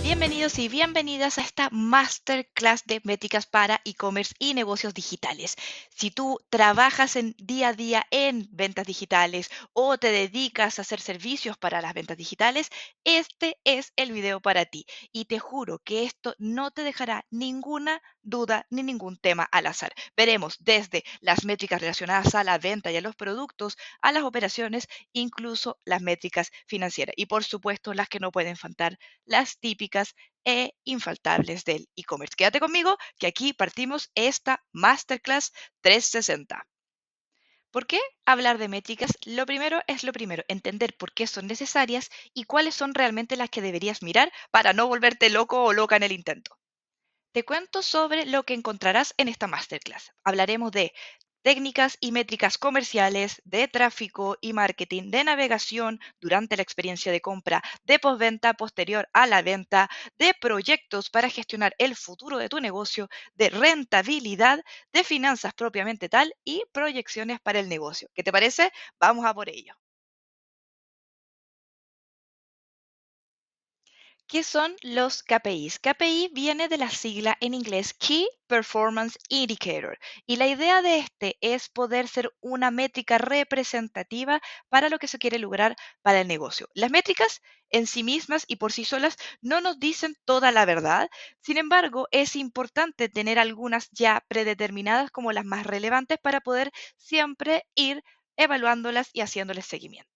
Bienvenidos y bienvenidas a esta masterclass de métricas para e-commerce y negocios digitales. Si tú trabajas en día a día en ventas digitales o te dedicas a hacer servicios para las ventas digitales, este es el video para ti. Y te juro que esto no te dejará ninguna duda ni ningún tema al azar. Veremos desde las métricas relacionadas a la venta y a los productos, a las operaciones, incluso las métricas financieras. Y por supuesto, las que no pueden faltar, las típicas e infaltables del e-commerce. Quédate conmigo que aquí partimos esta Masterclass 360. ¿Por qué hablar de métricas? Lo primero es lo primero, entender por qué son necesarias y cuáles son realmente las que deberías mirar para no volverte loco o loca en el intento. Te cuento sobre lo que encontrarás en esta masterclass. Hablaremos de técnicas y métricas comerciales, de tráfico y marketing, de navegación durante la experiencia de compra, de postventa posterior a la venta, de proyectos para gestionar el futuro de tu negocio, de rentabilidad, de finanzas propiamente tal y proyecciones para el negocio. ¿Qué te parece? Vamos a por ello. ¿Qué son los KPIs? KPI viene de la sigla en inglés Key Performance Indicator y la idea de este es poder ser una métrica representativa para lo que se quiere lograr para el negocio. Las métricas en sí mismas y por sí solas no nos dicen toda la verdad, sin embargo es importante tener algunas ya predeterminadas como las más relevantes para poder siempre ir evaluándolas y haciéndoles seguimiento.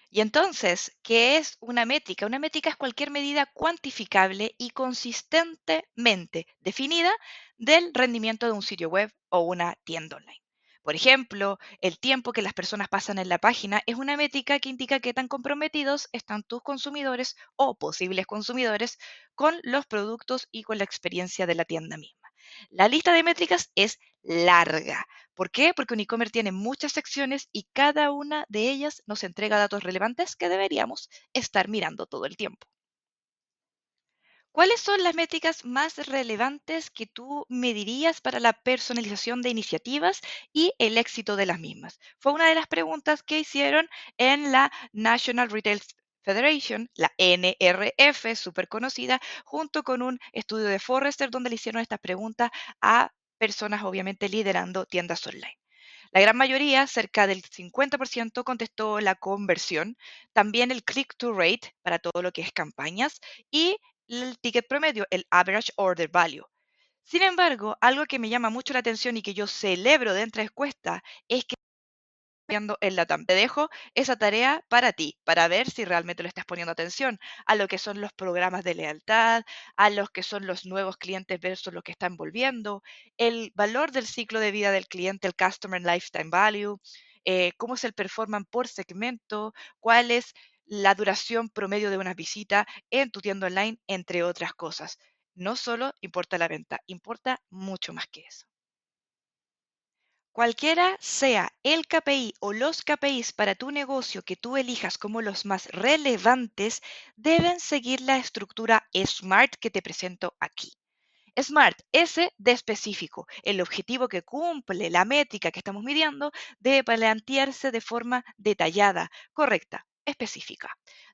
Y entonces, ¿qué es una métrica? Una métrica es cualquier medida cuantificable y consistentemente definida del rendimiento de un sitio web o una tienda online. Por ejemplo, el tiempo que las personas pasan en la página es una métrica que indica qué tan comprometidos están tus consumidores o posibles consumidores con los productos y con la experiencia de la tienda misma. La lista de métricas es larga. ¿Por qué? Porque un e-commerce tiene muchas secciones y cada una de ellas nos entrega datos relevantes que deberíamos estar mirando todo el tiempo. ¿Cuáles son las métricas más relevantes que tú medirías para la personalización de iniciativas y el éxito de las mismas? Fue una de las preguntas que hicieron en la National Retail Federation, la NRF, súper conocida, junto con un estudio de Forrester donde le hicieron estas preguntas a personas obviamente liderando tiendas online. La gran mayoría, cerca del 50%, contestó la conversión, también el click-to rate para todo lo que es campañas y el ticket promedio, el average order value. Sin embargo, algo que me llama mucho la atención y que yo celebro dentro de encuesta es que viendo en LATAM. Te dejo esa tarea para ti, para ver si realmente le estás poniendo atención a lo que son los programas de lealtad, a los que son los nuevos clientes versus los que están volviendo, el valor del ciclo de vida del cliente, el Customer Lifetime Value, cómo es el performance por segmento, cuál es la duración promedio de una visita en tu tienda online, entre otras cosas. No solo importa la venta, importa mucho más que eso. Cualquiera sea el KPI o los KPIs para tu negocio que tú elijas como los más relevantes, deben seguir la estructura SMART que te presento aquí. SMART, S de específico. El objetivo que cumple la métrica que estamos midiendo debe plantearse de forma detallada, correcta, específica.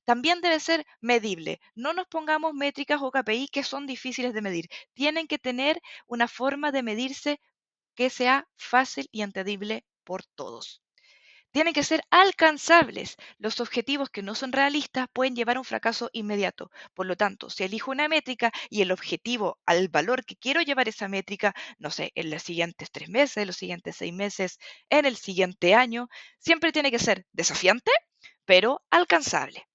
También debe ser medible. No nos pongamos métricas o KPI que son difíciles de medir. Tienen que tener una forma de medirse que sea fácil y entendible por todos. Tienen que ser alcanzables. Los objetivos que no son realistas pueden llevar a un fracaso inmediato. Por lo tanto, si elijo una métrica y el objetivo al valor que quiero llevar esa métrica, no sé, en los siguientes 3 meses, en los siguientes 6 meses, en el siguiente año, siempre tiene que ser desafiante, pero alcanzable.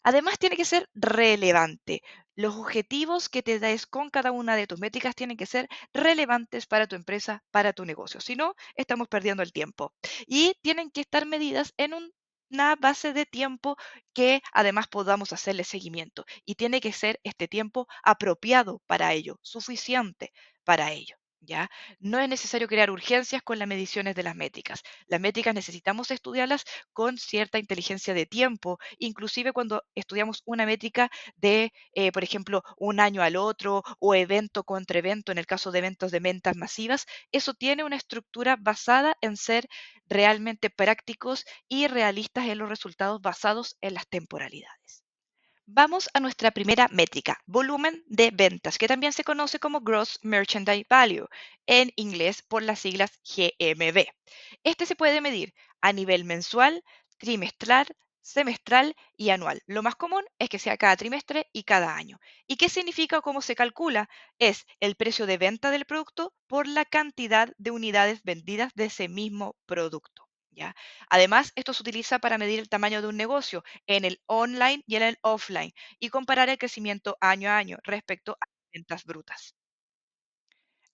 Además, tiene que ser relevante. Los objetivos que te des con cada una de tus métricas tienen que ser relevantes para tu empresa, para tu negocio. Si no, estamos perdiendo el tiempo. Y tienen que estar medidas en una base de tiempo que además podamos hacerle seguimiento. Y tiene que ser este tiempo apropiado para ello, suficiente para ello. ¿Ya? No es necesario crear urgencias con las mediciones de las métricas. Las métricas necesitamos estudiarlas con cierta inteligencia de tiempo, inclusive cuando estudiamos una métrica de, por ejemplo, un año al otro o evento contra evento, en el caso de eventos de ventas masivas, eso tiene una estructura basada en ser realmente prácticos y realistas en los resultados basados en las temporalidades. Vamos a nuestra primera métrica, volumen de ventas, que también se conoce como Gross Merchandise Value, en inglés por las siglas GMV. Este se puede medir a nivel mensual, trimestral, semestral y anual. Lo más común es que sea cada trimestre y cada año. ¿Y qué significa o cómo se calcula? Es el precio de venta del producto por la cantidad de unidades vendidas de ese mismo producto. ¿Ya? Además, esto se utiliza para medir el tamaño de un negocio en el online y en el offline y comparar el crecimiento año a año respecto a ventas brutas.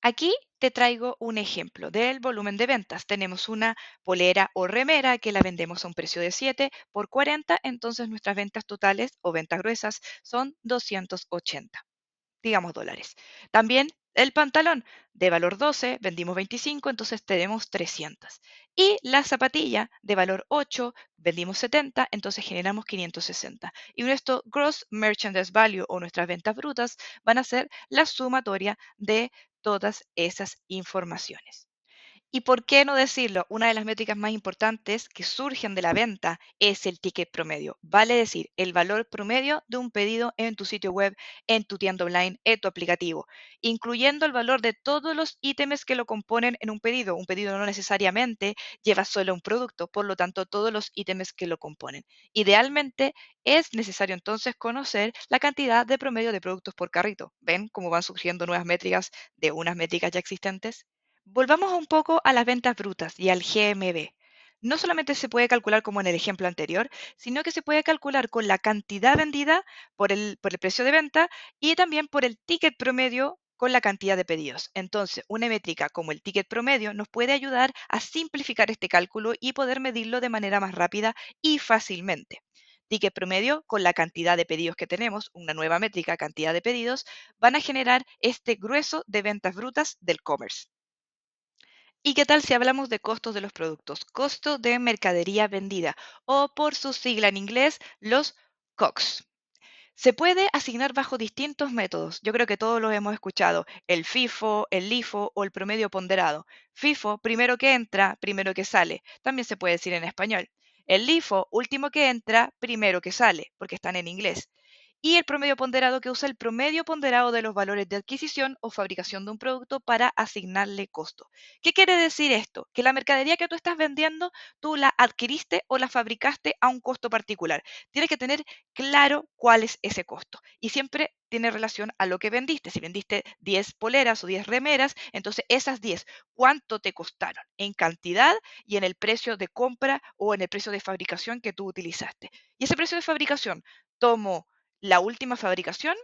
Aquí te traigo un ejemplo del volumen de ventas. Tenemos una polera o remera que la vendemos a un precio de 7 por 40, entonces nuestras ventas totales o ventas gruesas son 280, digamos dólares. También el pantalón de valor 12, vendimos 25, entonces tenemos 300. Y la zapatilla de valor 8, vendimos 70, entonces generamos 560. Y nuestro gross merchandise value o nuestras ventas brutas van a ser la sumatoria de todas esas informaciones. ¿Y por qué no decirlo? Una de las métricas más importantes que surgen de la venta es el ticket promedio. Vale decir, el valor promedio de un pedido en tu sitio web, en tu tienda online, en tu aplicativo, incluyendo el valor de todos los ítems que lo componen en un pedido. Un pedido no necesariamente lleva solo un producto, por lo tanto, todos los ítems que lo componen. Idealmente, es necesario entonces conocer la cantidad de promedio de productos por carrito. ¿Ven cómo van surgiendo nuevas métricas de unas métricas ya existentes? Volvamos un poco a las ventas brutas y al GMV. No solamente se puede calcular como en el ejemplo anterior, sino que se puede calcular con la cantidad vendida por el precio de venta y también por el ticket promedio con la cantidad de pedidos. Entonces, una métrica como el ticket promedio nos puede ayudar a simplificar este cálculo y poder medirlo de manera más rápida y fácilmente. Ticket promedio con la cantidad de pedidos que tenemos, una nueva métrica, cantidad de pedidos, van a generar este grueso de ventas brutas del commerce. ¿Y qué tal si hablamos de costos de los productos? Costo de mercadería vendida o por su sigla en inglés, los COGS. Se puede asignar bajo distintos métodos. Yo creo que todos los hemos escuchado. El FIFO, el LIFO o el promedio ponderado. FIFO, primero que entra, primero que sale. También se puede decir en español. El LIFO, último que entra, primero que sale, porque están en inglés. Y el promedio ponderado que usa el promedio ponderado de los valores de adquisición o fabricación de un producto para asignarle costo. ¿Qué quiere decir esto? Que la mercadería que tú estás vendiendo, tú la adquiriste o la fabricaste a un costo particular. Tienes que tener claro cuál es ese costo. Y siempre tiene relación a lo que vendiste. Si vendiste 10 poleras o 10 remeras, entonces esas 10, ¿cuánto te costaron? En cantidad y en el precio de compra o en el precio de fabricación que tú utilizaste. Y ese precio de fabricación, tomo la última fabricación,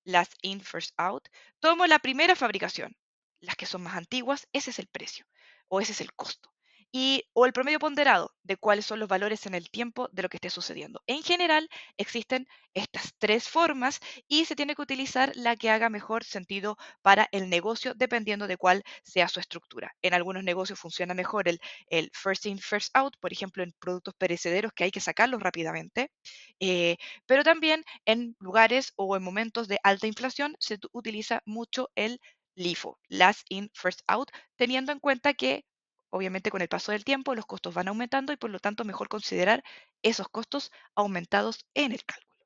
last in, first out, tomo la primera fabricación, las que son más antiguas, ese es el precio o ese es el costo. O el promedio ponderado de cuáles son los valores en el tiempo de lo que esté sucediendo. En general, existen estas tres formas y se tiene que utilizar la que haga mejor sentido para el negocio, dependiendo de cuál sea su estructura. En algunos negocios funciona mejor el first in, first out, por ejemplo, en productos perecederos que hay que sacarlos rápidamente, pero también en lugares o en momentos de alta inflación se utiliza mucho el LIFO, Last In, First Out, teniendo en cuenta que obviamente con el paso del tiempo los costos van aumentando y por lo tanto mejor considerar esos costos aumentados en el cálculo.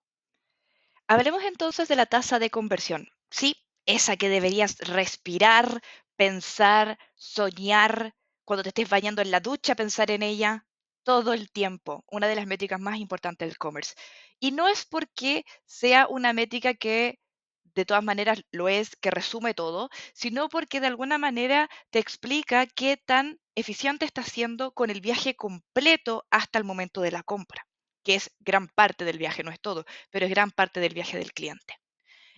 Hablemos entonces de la tasa de conversión. Sí, esa que deberías respirar, pensar, soñar, cuando te estés bañando en la ducha, pensar en ella todo el tiempo. Una de las métricas más importantes del e-commerce. Y no es porque sea una métrica que de todas maneras lo es, que resume todo, sino porque de alguna manera te explica qué tan eficiente estás siendo con el viaje completo hasta el momento de la compra, que es gran parte del viaje, no es todo, pero es gran parte del viaje del cliente.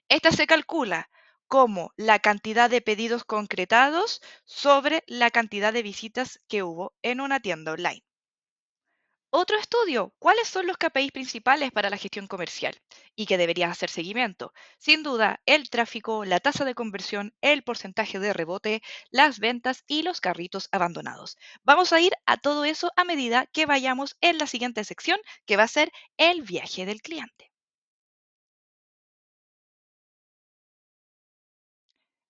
Esta se calcula como la cantidad de pedidos concretados sobre la cantidad de visitas que hubo en una tienda online. Otro estudio, ¿cuáles son los KPIs principales para la gestión comercial y que deberías hacer seguimiento? Sin duda, el tráfico, la tasa de conversión, el porcentaje de rebote, las ventas y los carritos abandonados. Vamos a ir a todo eso a medida que vayamos en la siguiente sección, que va a ser el viaje del cliente.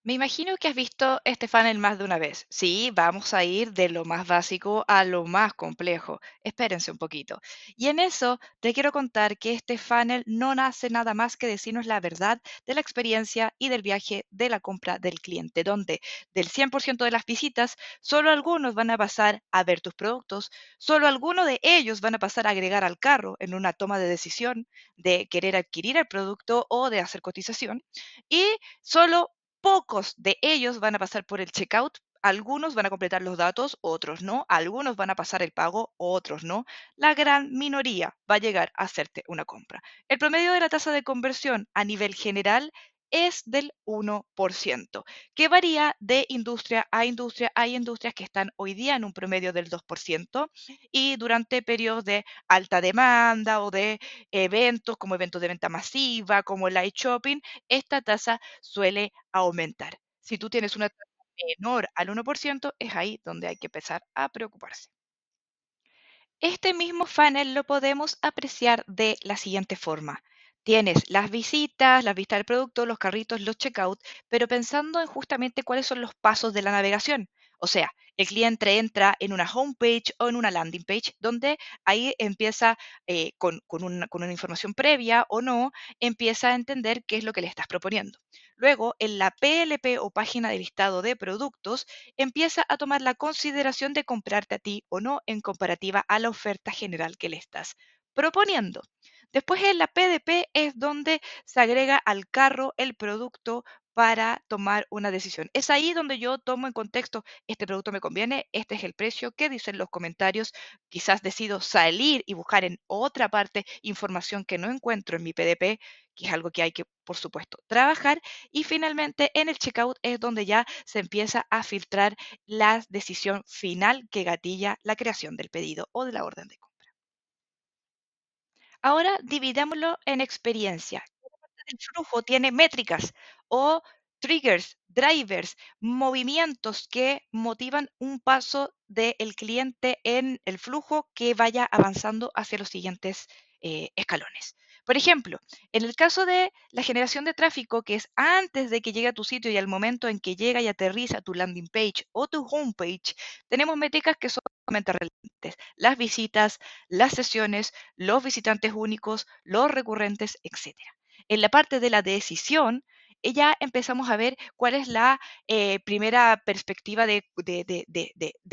Me imagino que has visto este funnel más de una vez. Sí, vamos a ir de lo más básico a lo más complejo. Espérense un poquito. Y en eso te quiero contar que este funnel no nace nada más que decirnos la verdad de la experiencia y del viaje de la compra del cliente, donde del 100% de las visitas, solo algunos van a pasar a ver tus productos, solo algunos de ellos van a pasar a agregar al carro en una toma de decisión de querer adquirir el producto o de hacer cotización. Y solo pocos de ellos van a pasar por el checkout, algunos van a completar los datos, otros no, algunos van a pasar el pago, otros no. La gran minoría va a llegar a hacerte una compra. El promedio de la tasa de conversión a nivel general es del 1%, que varía de industria a industria. Hay industrias que están hoy día en un promedio del 2% y durante periodos de alta demanda o de eventos como eventos de venta masiva, como live shopping, esta tasa suele aumentar. Si tú tienes una tasa menor al 1%, es ahí donde hay que empezar a preocuparse. Este mismo funnel lo podemos apreciar de la siguiente forma. Tienes las visitas, las vistas del producto, los carritos, los checkouts, pero pensando en justamente cuáles son los pasos de la navegación. O sea, el cliente entra en una homepage o en una landing page, donde ahí empieza con una información previa o no, empieza a entender qué es lo que le estás proponiendo. Luego, en la PLP o página de listado de productos, empieza a tomar la consideración de comprarte a ti o no en comparativa a la oferta general que le estás proponiendo. Después en la PDP es donde se agrega al carro el producto para tomar una decisión. Es ahí donde yo tomo en contexto, este producto me conviene, este es el precio, qué dicen los comentarios, quizás decido salir y buscar en otra parte información que no encuentro en mi PDP, que es algo que hay que, por supuesto, trabajar. Y finalmente en el checkout es donde ya se empieza a filtrar la decisión final que gatilla la creación del pedido o de la orden de compra. Ahora dividámoslo en experiencia. El flujo tiene métricas o triggers, drivers, movimientos que motivan un paso del cliente en el flujo que vaya avanzando hacia los siguientes escalones. Por ejemplo, en el caso de la generación de tráfico, que es antes de que llegue a tu sitio y al momento en que llega y aterriza tu landing page o tu homepage, tenemos métricas que son sumamente relevantes. Las visitas, las sesiones, los visitantes únicos, los recurrentes, etcétera. En la parte de la decisión, ya empezamos a ver cuál es la primera perspectiva de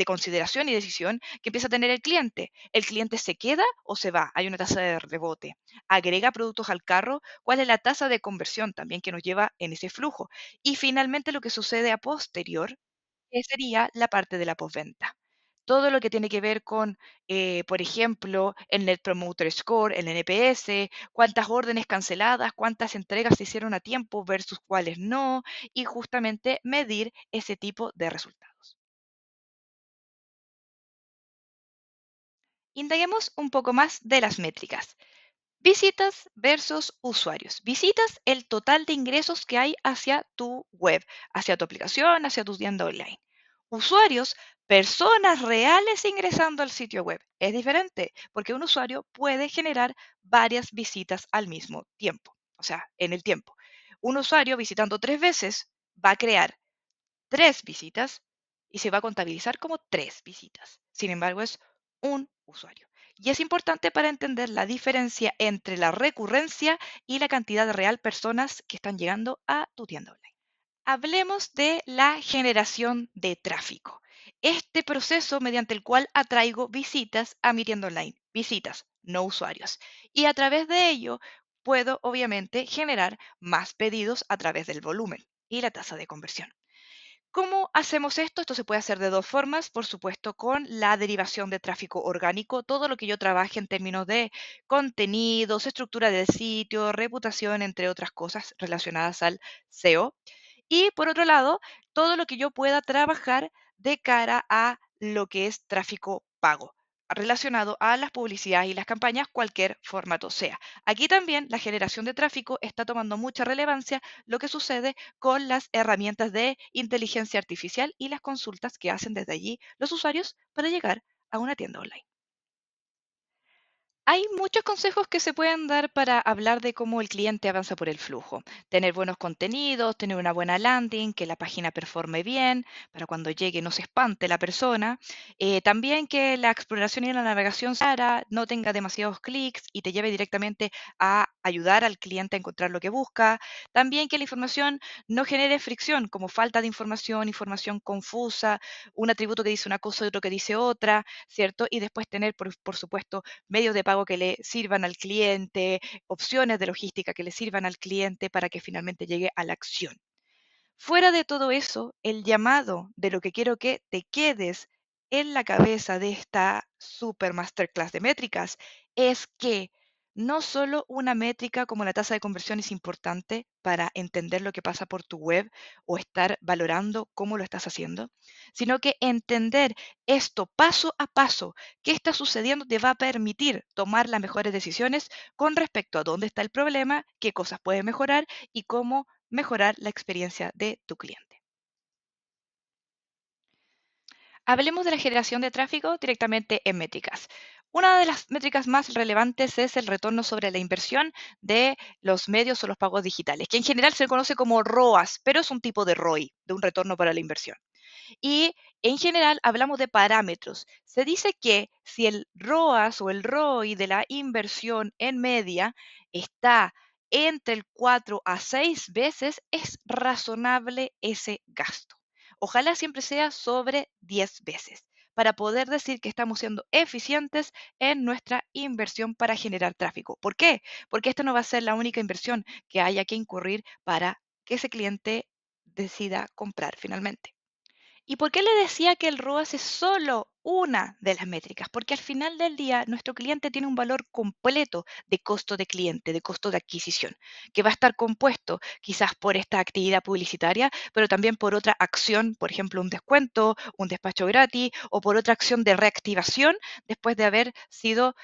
consideración y decisión que empieza a tener el cliente. ¿El cliente se queda o se va? Hay una tasa de rebote. ¿Agrega productos al carro? ¿Cuál es la tasa de conversión también que nos lleva en ese flujo? Y finalmente lo que sucede a posterior, que sería la parte de la postventa. Todo lo que tiene que ver con, por ejemplo, el Net Promoter Score, el NPS, cuántas órdenes canceladas, cuántas entregas se hicieron a tiempo versus cuáles no, y justamente medir ese tipo de resultados. Indaguemos un poco más de las métricas. Visitas versus usuarios. Visitas, el total de ingresos que hay hacia tu web, hacia tu aplicación, hacia tu tienda online. Usuarios, personas reales ingresando al sitio web. Es diferente porque un usuario puede generar varias visitas al mismo tiempo, o sea, en el tiempo. Un usuario visitando 3 veces va a crear 3 visitas y se va a contabilizar como 3 visitas. Sin embargo, es un usuario. Y es importante para entender la diferencia entre la recurrencia y la cantidad de real personas que están llegando a tu tienda online. Hablemos de la generación de tráfico. Este proceso mediante el cual atraigo visitas a mi tienda online, visitas, no usuarios. Y a través de ello puedo obviamente generar más pedidos a través del volumen y la tasa de conversión. ¿Cómo hacemos esto? Esto se puede hacer de dos formas, por supuesto, con la derivación de tráfico orgánico, todo lo que yo trabaje en términos de contenidos, estructura del sitio, reputación, entre otras cosas relacionadas al SEO. Y por otro lado, todo lo que yo pueda trabajar de cara a lo que es tráfico pago, relacionado a las publicidades y las campañas, cualquier formato sea. Aquí también la generación de tráfico está tomando mucha relevancia, lo que sucede con las herramientas de inteligencia artificial y las consultas que hacen desde allí los usuarios para llegar a una tienda online. Hay muchos consejos que se pueden dar para hablar de cómo el cliente avanza por el flujo. Tener buenos contenidos, tener una buena landing, que la página performe bien, para cuando llegue no se espante la persona. También que la exploración y la navegación sea clara, no tenga demasiados clics y te lleve directamente a ayudar al cliente a encontrar lo que busca. También que la información no genere fricción, como falta de información, información confusa, un atributo que dice una cosa y otro que dice otra, ¿cierto? Y después tener, por supuesto, medios de pago que le sirvan al cliente, opciones de logística que le sirvan al cliente para que finalmente llegue a la acción. Fuera de todo eso, el llamado de lo que quiero que te quedes en la cabeza de esta super masterclass de métricas es que no solo una métrica como la tasa de conversión es importante para entender lo que pasa por tu web o estar valorando cómo lo estás haciendo, sino que entender esto paso a paso, qué está sucediendo, te va a permitir tomar las mejores decisiones con respecto a dónde está el problema, qué cosas puedes mejorar y cómo mejorar la experiencia de tu cliente. Hablemos de la generación de tráfico directamente en métricas. Una de las métricas más relevantes es el retorno sobre la inversión de los medios o los pagos digitales, que en general se conoce como ROAS, pero es un tipo de ROI, de un retorno para la inversión. Y en general hablamos de parámetros. Se dice que si el ROAS o el ROI de la inversión en media está entre el 4 a 6 veces, es razonable ese gasto. Ojalá siempre sea sobre 10 veces para poder decir que estamos siendo eficientes en nuestra inversión para generar tráfico. ¿Por qué? Porque esta no va a ser la única inversión que haya que incurrir para que ese cliente decida comprar finalmente. ¿Y por qué le decía que el ROAS es solo una de las métricas? Porque al final del día nuestro cliente tiene un valor completo de costo de cliente, de costo de adquisición, que va a estar compuesto quizás por esta actividad publicitaria, pero también por otra acción, por ejemplo, un descuento, un despacho gratis o por otra acción de reactivación después de haber sido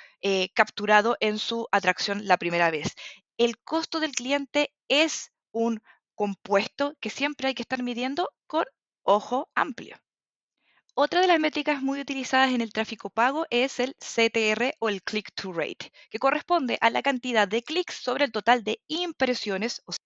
capturado en su atracción la primera vez. El costo del cliente es un compuesto que siempre hay que estar midiendo con ojo amplio. Otra de las métricas muy utilizadas en el tráfico pago es el CTR o el click-through rate, que corresponde a la cantidad de clics sobre el total de impresiones, o sea,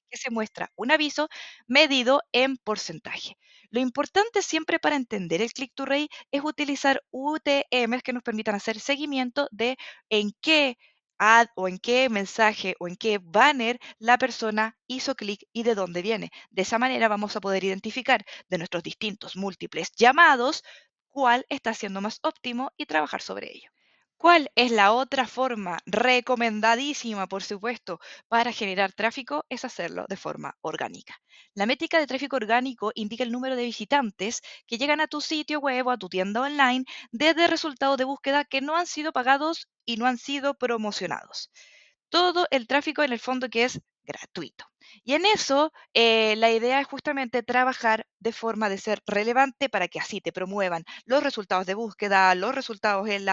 que se muestra un aviso medido en porcentaje. Lo importante siempre para entender el click-through rate es utilizar UTMs que nos permitan hacer seguimiento de en qué ad o en qué mensaje o en qué banner la persona hizo clic y de dónde viene. De esa manera vamos a poder identificar de nuestros distintos múltiples llamados cuál está siendo más óptimo y trabajar sobre ello. ¿Cuál es la otra forma recomendadísima, por supuesto, para generar tráfico? Es hacerlo de forma orgánica. La métrica de tráfico orgánico indica el número de visitantes que llegan a tu sitio web o a tu tienda online desde resultados de búsqueda que no han sido pagados y no han sido promocionados. Todo el tráfico en el fondo que es gratuito. Y en eso la idea es justamente trabajar de forma de ser relevante para que así te promuevan los resultados de búsqueda, los resultados en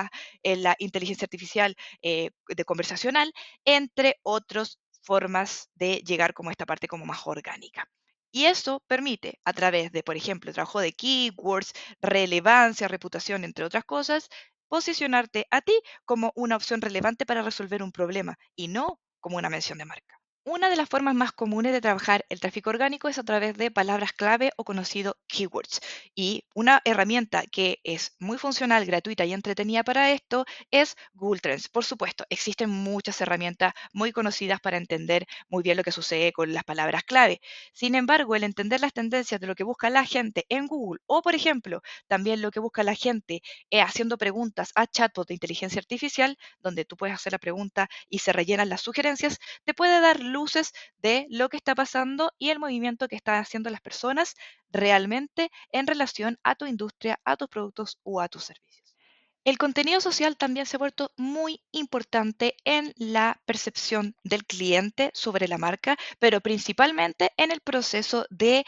la inteligencia artificial de conversacional, entre otras formas de llegar como esta parte como más orgánica. Y eso permite, a través de, por ejemplo, el trabajo de keywords, relevancia, reputación, entre otras cosas, posicionarte a ti como una opción relevante para resolver un problema y no como una mención de marca. Una de las formas más comunes de trabajar el tráfico orgánico es a través de palabras clave o conocido keywords. Y una herramienta que es muy funcional, gratuita y entretenida para esto es Google Trends. Por supuesto, existen muchas herramientas muy conocidas para entender muy bien lo que sucede con las palabras clave. Sin embargo, el entender las tendencias de lo que busca la gente en Google o, por ejemplo, también lo que busca la gente haciendo preguntas a chatbot de inteligencia artificial, donde tú puedes hacer la pregunta y se rellenan las sugerencias, te puede dar luces de lo que está pasando y el movimiento que están haciendo las personas realmente en relación a tu industria, a tus productos o a tus servicios. El contenido social también se ha vuelto muy importante en la percepción del cliente sobre la marca, pero principalmente en el proceso de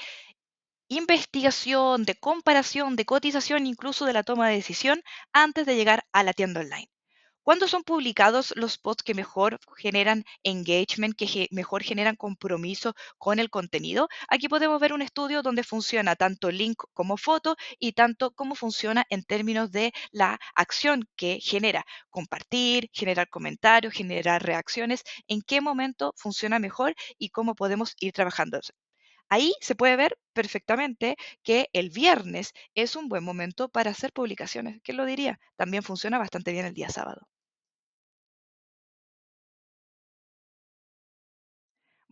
investigación, de comparación, de cotización, incluso de la toma de decisión antes de llegar a la tienda online. ¿Cuándo son publicados los posts que mejor generan engagement, que mejor generan compromiso con el contenido? Aquí podemos ver un estudio donde funciona tanto link como foto y tanto cómo funciona en términos de la acción que genera. Compartir, generar comentarios, generar reacciones, en qué momento funciona mejor y cómo podemos ir trabajando. Ahí se puede ver perfectamente que el viernes es un buen momento para hacer publicaciones. ¿Quién lo diría? También funciona bastante bien el día sábado.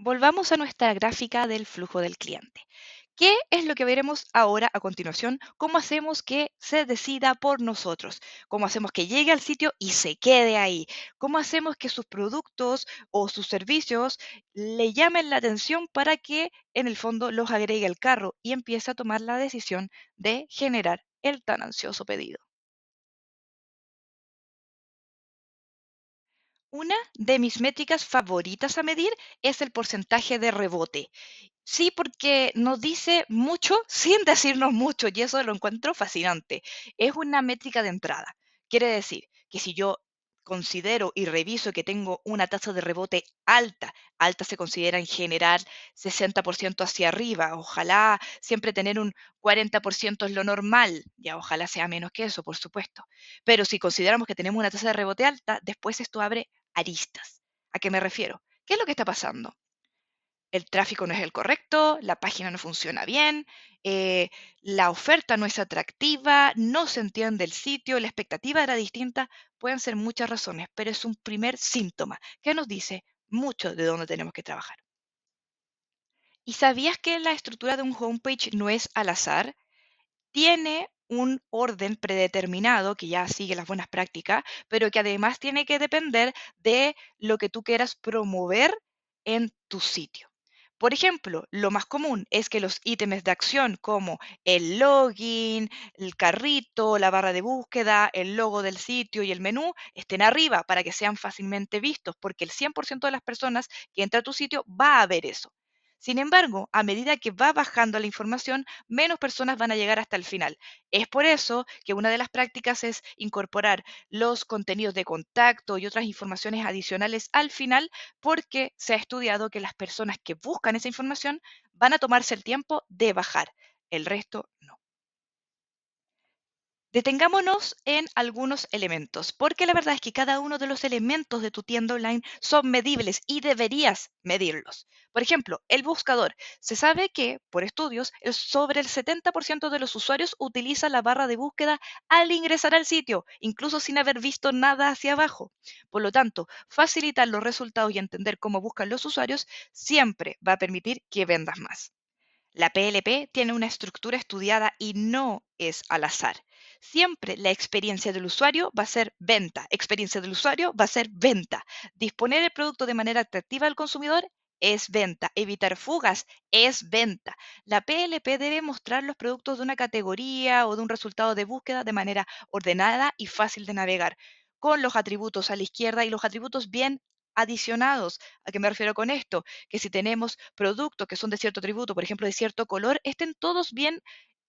Volvamos a nuestra gráfica del flujo del cliente. ¿Qué es lo que veremos ahora a continuación? ¿Cómo hacemos que se decida por nosotros? ¿Cómo hacemos que llegue al sitio y se quede ahí? ¿Cómo hacemos que sus productos o sus servicios le llamen la atención para que en el fondo los agregue al carro y empiece a tomar la decisión de generar el tan ansioso pedido? Una de mis métricas favoritas a medir es el porcentaje de rebote. Sí, porque nos dice mucho sin decirnos mucho y eso lo encuentro fascinante. Es una métrica de entrada. Quiere decir que si yo considero y reviso que tengo una tasa de rebote alta, alta se considera en general 60% hacia arriba, ojalá siempre tener un 40% es lo normal, ya ojalá sea menos que eso, por supuesto. Pero si consideramos que tenemos una tasa de rebote alta, después esto abre aristas. ¿A qué me refiero? ¿Qué es lo que está pasando? El tráfico no es el correcto, la página no funciona bien, eh, la oferta no es atractiva, no se entiende el sitio, la expectativa era distinta, pueden ser muchas razones, pero es un primer síntoma que nos dice mucho de dónde tenemos que trabajar. ¿Y sabías que la estructura de un homepage no es al azar? Tiene un orden predeterminado que ya sigue las buenas prácticas, pero que además tiene que depender de lo que tú quieras promover en tu sitio. Por ejemplo, lo más común es que los ítems de acción como el login, el carrito, la barra de búsqueda, el logo del sitio y el menú estén arriba para que sean fácilmente vistos, porque el 100% de las personas que entra a tu sitio va a ver eso. Sin embargo, a medida que va bajando la información, menos personas van a llegar hasta el final. Es por eso que una de las prácticas es incorporar los contenidos de contacto y otras informaciones adicionales al final, porque se ha estudiado que las personas que buscan esa información van a tomarse el tiempo de bajar. El resto no. Detengámonos en algunos elementos, porque la verdad es que cada uno de los elementos de tu tienda online son medibles y deberías medirlos. Por ejemplo, el buscador. Se sabe que, por estudios, sobre el 70% de los usuarios utiliza la barra de búsqueda al ingresar al sitio, incluso sin haber visto nada hacia abajo. Por lo tanto, facilitar los resultados y entender cómo buscan los usuarios siempre va a permitir que vendas más. La PLP tiene una estructura estudiada y no es al azar. Siempre la experiencia del usuario va a ser venta. Experiencia del usuario va a ser venta. Disponer el producto de manera atractiva al consumidor es venta. Evitar fugas es venta. La PLP debe mostrar los productos de una categoría o de un resultado de búsqueda de manera ordenada y fácil de navegar, con los atributos a la izquierda y los atributos bien adicionados. ¿A qué me refiero con esto? Que si tenemos productos que son de cierto atributo, por ejemplo, de cierto color, estén todos bien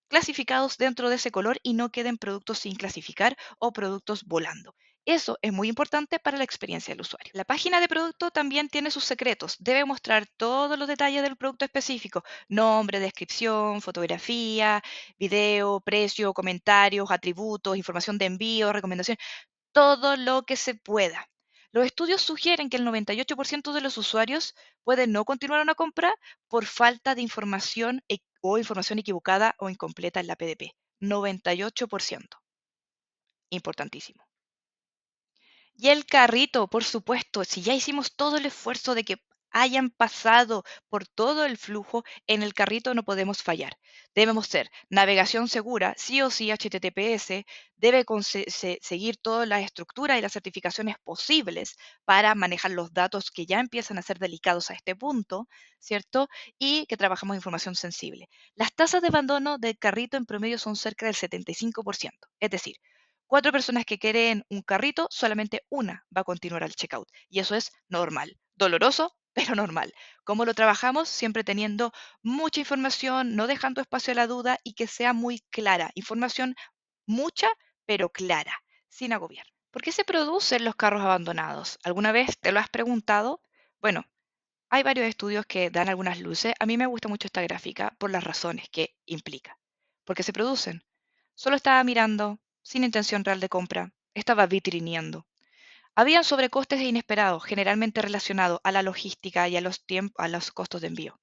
clasificados dentro de ese color y no queden productos sin clasificar o productos volando. Eso es muy importante para la experiencia del usuario. La página de producto también tiene sus secretos. Debe mostrar todos los detalles del producto específico: nombre, descripción, fotografía, video, precio, comentarios, atributos, información de envío, recomendación, todo lo que se pueda. Los estudios sugieren que el 98% de los usuarios pueden no continuar una compra por falta de información o información equivocada o incompleta en la PDP. 98%. Importantísimo. Y el carrito, por supuesto, si ya hicimos todo el esfuerzo de que hayan pasado por todo el flujo, en el carrito no podemos fallar. Debemos ser navegación segura, sí o sí HTTPS, debe seguir todas las estructuras y las certificaciones posibles para manejar los datos que ya empiezan a ser delicados a este punto, ¿cierto? Y que trabajamos información sensible. Las tasas de abandono del carrito en promedio son cerca del 75%, es decir, cuatro personas que quieren un carrito, solamente una va a continuar al checkout. Y eso es normal. Doloroso, pero normal. ¿Cómo lo trabajamos? Siempre teniendo mucha información, no dejando espacio a la duda y que sea muy clara. Información mucha, pero clara, sin agobiar. ¿Por qué se producen los carros abandonados? ¿Alguna vez te lo has preguntado? Bueno, hay varios estudios que dan algunas luces. A mí me gusta mucho esta gráfica por las razones que implica. ¿Por qué se producen? Solo estaba mirando, sin intención real de compra. Estaba vitrineando. Habían sobrecostes inesperados, generalmente relacionados a la logística y a los a los costos de envío.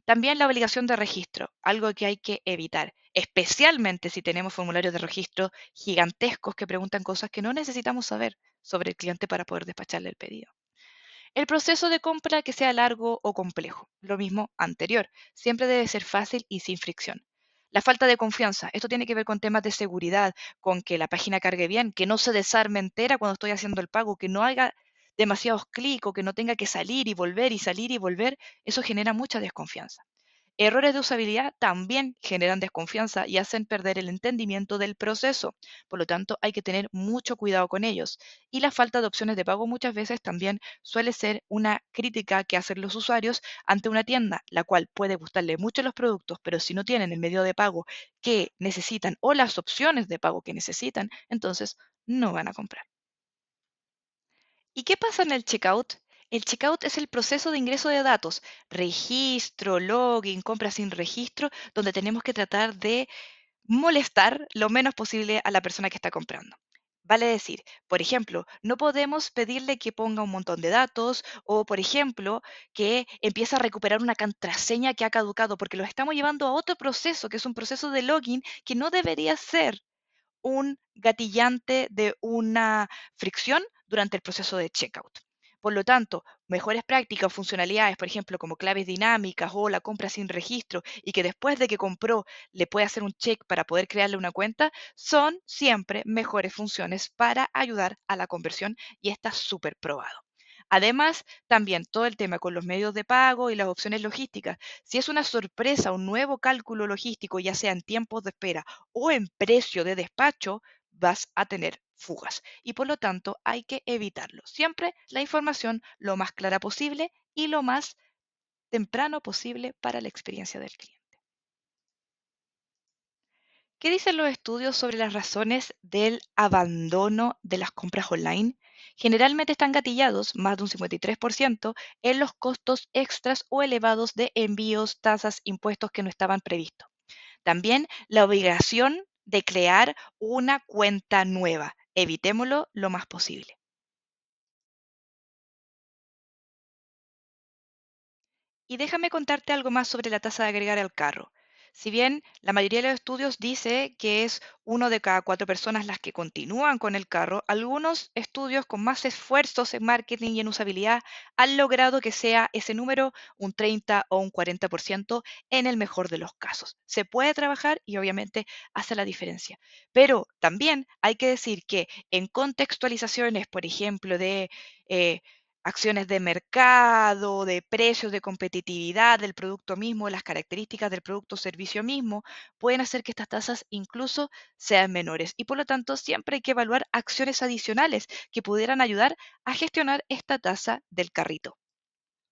También la obligación de registro, algo que hay que evitar, especialmente si tenemos formularios de registro gigantescos que preguntan cosas que no necesitamos saber sobre el cliente para poder despacharle el pedido. El proceso de compra que sea largo o complejo, lo mismo anterior, siempre debe ser fácil y sin fricción. La falta de confianza, esto tiene que ver con temas de seguridad, con que la página cargue bien, que no se desarme entera cuando estoy haciendo el pago, que no haga demasiados clics o que no tenga que salir y volver y salir y volver, eso genera mucha desconfianza. Errores de usabilidad también generan desconfianza y hacen perder el entendimiento del proceso. Por lo tanto, hay que tener mucho cuidado con ellos. Y la falta de opciones de pago muchas veces también suele ser una crítica que hacen los usuarios ante una tienda, la cual puede gustarle mucho los productos, pero si no tienen el medio de pago que necesitan o las opciones de pago que necesitan, entonces no van a comprar. ¿Y qué pasa en el checkout? El checkout es el proceso de ingreso de datos, registro, login, compra sin registro, donde tenemos que tratar de molestar lo menos posible a la persona que está comprando. Vale decir, por ejemplo, no podemos pedirle que ponga un montón de datos o, por ejemplo, que empiece a recuperar una contraseña que ha caducado, porque lo estamos llevando a otro proceso, que es un proceso de login que no debería ser un gatillante de una fricción durante el proceso de checkout. Por lo tanto, mejores prácticas o funcionalidades, por ejemplo, como claves dinámicas o la compra sin registro y que después de que compró le puede hacer un check para poder crearle una cuenta, son siempre mejores funciones para ayudar a la conversión y está súper probado. Además, también todo el tema con los medios de pago y las opciones logísticas. Si es una sorpresa, un nuevo cálculo logístico, ya sea en tiempos de espera o en precio de despacho, vas a tener fugas y por lo tanto hay que evitarlo. Siempre la información lo más clara posible y lo más temprano posible para la experiencia del cliente. ¿Qué dicen los estudios sobre las razones del abandono de las compras online? Generalmente están gatillados, más de un 53%, en los costos extras o elevados de envíos, tasas, impuestos que no estaban previstos. También la obligación de crear una cuenta nueva. Evitémoslo lo más posible. Y déjame contarte algo más sobre la tasa de agregar al carro. Si bien la mayoría de los estudios dice que es uno de cada cuatro personas las que continúan con el carro, algunos estudios con más esfuerzos en marketing y en usabilidad han logrado que sea ese número un 30 o un 40% en el mejor de los casos. Se puede trabajar y obviamente hace la diferencia. Pero también hay que decir que en contextualizaciones, por ejemplo, de eh, acciones de mercado, de precios, de competitividad del producto mismo, las características del producto o servicio mismo, pueden hacer que estas tasas incluso sean menores. Y por lo tanto, siempre hay que evaluar acciones adicionales que pudieran ayudar a gestionar esta tasa del carrito.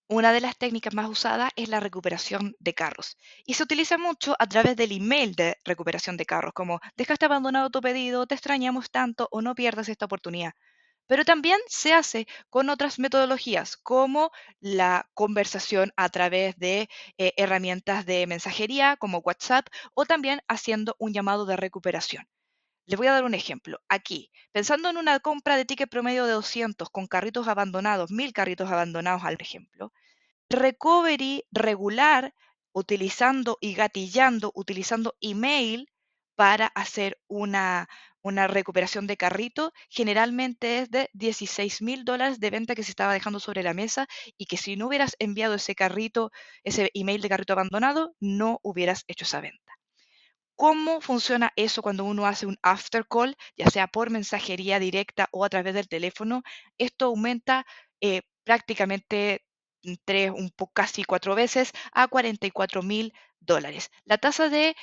Una de las técnicas más usadas es la recuperación de carros y se utiliza mucho a través del email de recuperación de carros, como dejaste abandonado tu pedido, te extrañamos tanto o no pierdas esta oportunidad. Pero también se hace con otras metodologías, como la conversación a través de herramientas de mensajería como WhatsApp o también haciendo un llamado de recuperación. Les voy a dar un ejemplo. Aquí, pensando en una compra de ticket promedio de 200 con carritos abandonados, 1000 carritos abandonados al ejemplo, recovery regular, utilizando y gatillando, utilizando email para hacer una recuperación de carrito, generalmente es de $16,000 de venta que se estaba dejando sobre la mesa y que si no hubieras enviado ese carrito, ese email de carrito abandonado, no hubieras hecho esa venta. ¿Cómo funciona eso cuando uno hace un after call, ya sea por mensajería directa o a través del teléfono? Esto aumenta prácticamente un poco casi cuatro veces a $44,000. La tasa de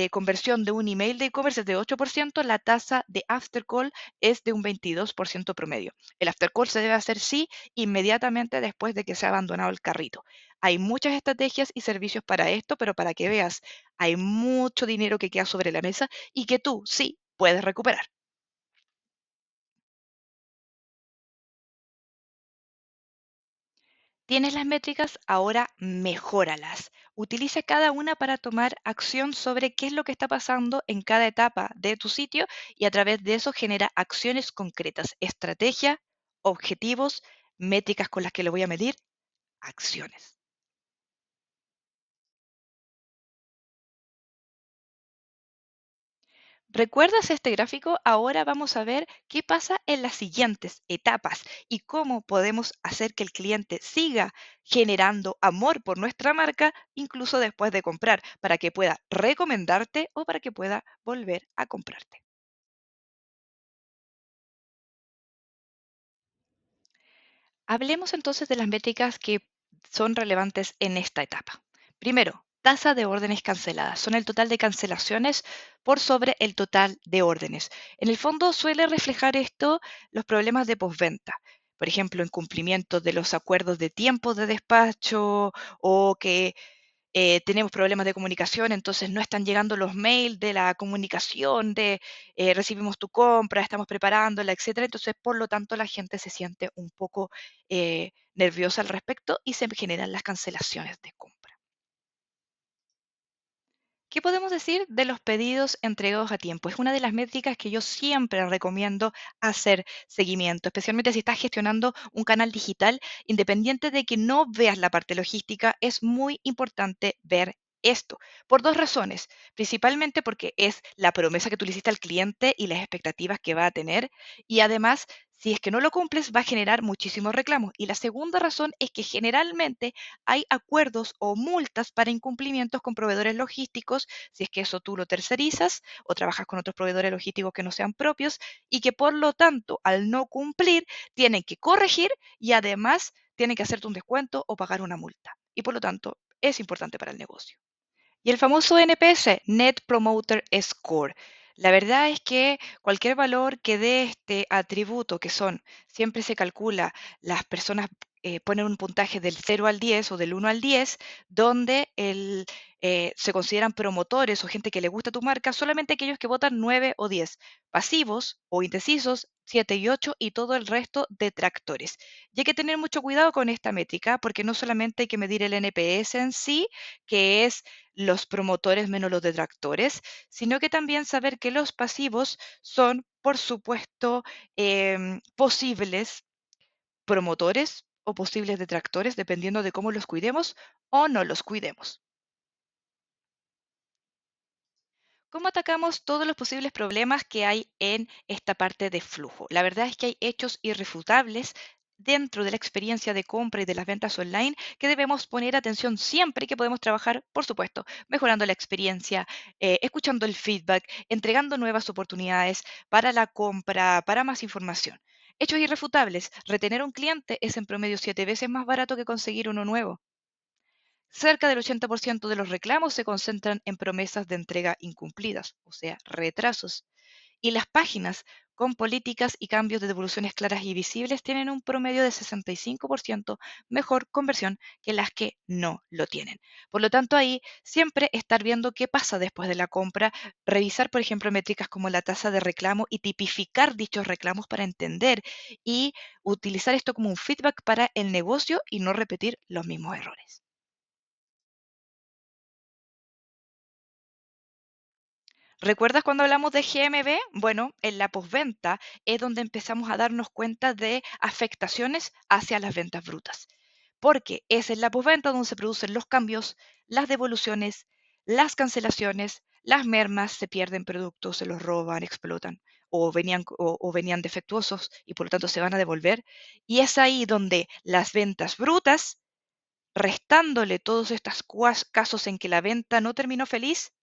conversión de un email de e-commerce es de 8%, la tasa de after call es de un 22% promedio. El after call se debe hacer sí inmediatamente después de que se ha abandonado el carrito. Hay muchas estrategias y servicios para esto, pero para que veas hay mucho dinero que queda sobre la mesa y que tú sí puedes recuperar. Tienes las métricas, ahora mejóralas. Utiliza cada una para tomar acción sobre qué es lo que está pasando en cada etapa de tu sitio y a través de eso genera acciones concretas, estrategia, objetivos, métricas con las que lo voy a medir, acciones. ¿Recuerdas este gráfico? Ahora vamos a ver qué pasa en las siguientes etapas y cómo podemos hacer que el cliente siga generando amor por nuestra marca incluso después de comprar, para que pueda recomendarte o para que pueda volver a comprarte. Hablemos entonces de las métricas que son relevantes en esta etapa. Primero, tasa de órdenes canceladas. Son el total de cancelaciones por sobre el total de órdenes. En el fondo suele reflejar esto los problemas de postventa. Por ejemplo, incumplimiento de los acuerdos de tiempo de despacho o que tenemos problemas de comunicación, entonces no están llegando los mails de la comunicación de recibimos tu compra, estamos preparándola, etcétera. Entonces, por lo tanto, la gente se siente un poco nerviosa al respecto y se generan las cancelaciones de compra. ¿Qué podemos decir de los pedidos entregados a tiempo? Es una de las métricas que yo siempre recomiendo hacer seguimiento, especialmente si estás gestionando un canal digital, independiente de que no veas la parte logística, es muy importante ver esto, por dos razones, principalmente porque es la promesa que tú le hiciste al cliente y las expectativas que va a tener, y además, si es que no lo cumples, va a generar muchísimos reclamos. Y la segunda razón es que generalmente hay acuerdos o multas para incumplimientos con proveedores logísticos, si es que eso tú lo tercerizas o trabajas con otros proveedores logísticos que no sean propios y que por lo tanto al no cumplir tienen que corregir y además tienen que hacerte un descuento o pagar una multa. Y por lo tanto es importante para el negocio. Y el famoso NPS, Net Promoter Score. La verdad es que cualquier valor que dé este atributo, que son, siempre se calcula, las personas ponen un puntaje del 0 al 10 o del 1 al 10, donde se consideran promotores o gente que le gusta tu marca, solamente aquellos que votan 9 o 10, pasivos o indecisos, 7 y 8 y todo el resto detractores. Y hay que tener mucho cuidado con esta métrica porque no solamente hay que medir el NPS en sí, que es los promotores menos los detractores, sino que también saber que los pasivos son, por supuesto, posibles promotores o posibles detractores, dependiendo de cómo los cuidemos o no los cuidemos. ¿Cómo atacamos todos los posibles problemas que hay en esta parte de flujo? La verdad es que hay hechos irrefutables dentro de la experiencia de compra y de las ventas online que debemos poner atención siempre y que podemos trabajar, por supuesto, mejorando la experiencia, escuchando el feedback, entregando nuevas oportunidades para la compra, para más información. Hechos irrefutables. Retener a un cliente es en promedio 7 veces más barato que conseguir uno nuevo. Cerca del 80% de los reclamos se concentran en promesas de entrega incumplidas, o sea, retrasos. Y las páginas con políticas y cambios de devoluciones claras y visibles tienen un promedio de 65% mejor conversión que las que no lo tienen. Por lo tanto, ahí siempre estar viendo qué pasa después de la compra, revisar, por ejemplo, métricas como la tasa de reclamo y tipificar dichos reclamos para entender y utilizar esto como un feedback para el negocio y no repetir los mismos errores. ¿Recuerdas cuando hablamos de GMB? Bueno, en la postventa es donde empezamos a darnos cuenta de afectaciones hacia las ventas brutas, porque es en la postventa donde se producen los cambios, las devoluciones, las cancelaciones, las mermas, se pierden productos, se los roban, explotan o venían defectuosos y por lo tanto se van a devolver. Y es ahí donde las ventas brutas, restándole todos estos casos en que la venta no terminó feliz,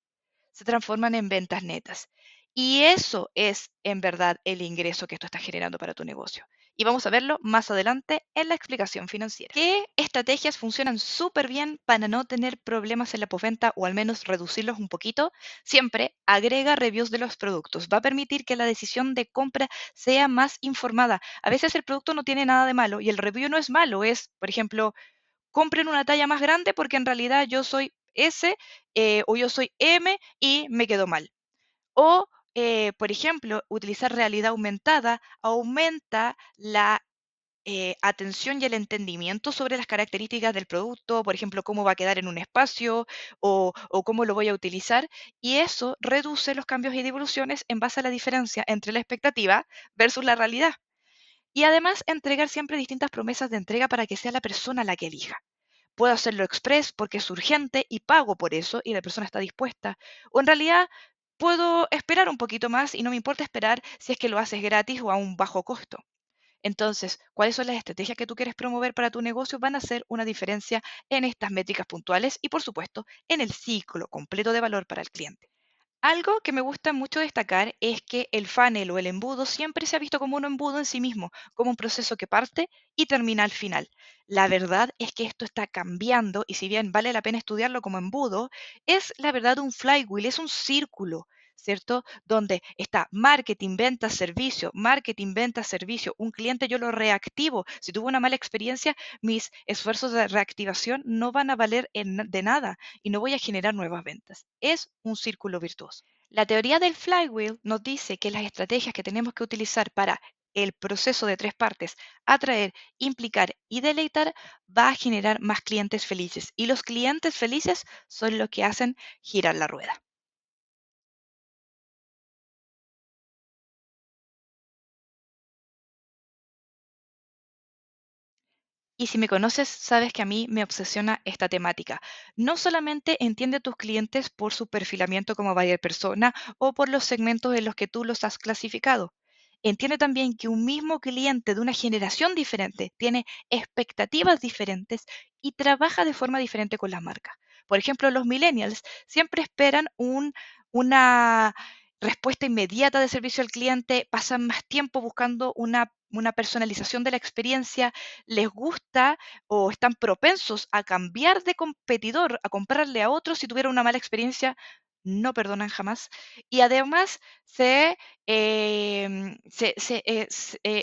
se transforman en ventas netas. Y eso es en verdad el ingreso que esto está generando para tu negocio. Y vamos a verlo más adelante en la explicación financiera. ¿Qué estrategias funcionan súper bien para no tener problemas en la postventa o al menos reducirlos un poquito? Siempre agrega reviews de los productos. Va a permitir que la decisión de compra sea más informada. A veces el producto no tiene nada de malo y el review no es malo. Es, por ejemplo, compren una talla más grande porque en realidad yo soy S o yo soy M y me quedó mal. O, por ejemplo, utilizar realidad aumentada aumenta la atención y el entendimiento sobre las características del producto, por ejemplo, cómo va a quedar en un espacio o cómo lo voy a utilizar, y eso reduce los cambios y devoluciones en base a la diferencia entre la expectativa versus la realidad. Y además entregar siempre distintas promesas de entrega para que sea la persona la que elija. Puedo hacerlo express porque es urgente y pago por eso y la persona está dispuesta. O en realidad puedo esperar un poquito más y no me importa esperar si es que lo haces gratis o a un bajo costo. Entonces, ¿cuáles son las estrategias que tú quieres promover para tu negocio? Van a hacer una diferencia en estas métricas puntuales y, por supuesto, en el ciclo completo de valor para el cliente. Algo que me gusta mucho destacar es que el funnel o el embudo siempre se ha visto como un embudo en sí mismo, como un proceso que parte y termina al final. La verdad es que esto está cambiando y si bien vale la pena estudiarlo como embudo, es la verdad un flywheel, es un círculo, ¿cierto? Donde está marketing, venta, servicio. Un cliente yo lo reactivo. Si tuvo una mala experiencia, mis esfuerzos de reactivación no van a valer de nada y no voy a generar nuevas ventas. Es un círculo virtuoso. La teoría del flywheel nos dice que las estrategias que tenemos que utilizar para el proceso de tres partes, atraer, implicar y deleitar, va a generar más clientes felices. Y los clientes felices son los que hacen girar la rueda. Y si me conoces, sabes que a mí me obsesiona esta temática. No solamente entiende a tus clientes por su perfilamiento como buyer persona o por los segmentos en los que tú los has clasificado. Entiende también que un mismo cliente de una generación diferente tiene expectativas diferentes y trabaja de forma diferente con las marcas. Por ejemplo, los millennials siempre esperan una respuesta inmediata de servicio al cliente, pasan más tiempo buscando una personalización de la experiencia, les gusta o están propensos a cambiar de competidor, a comprarle a otros si tuvieron una mala experiencia, no perdonan jamás. Y además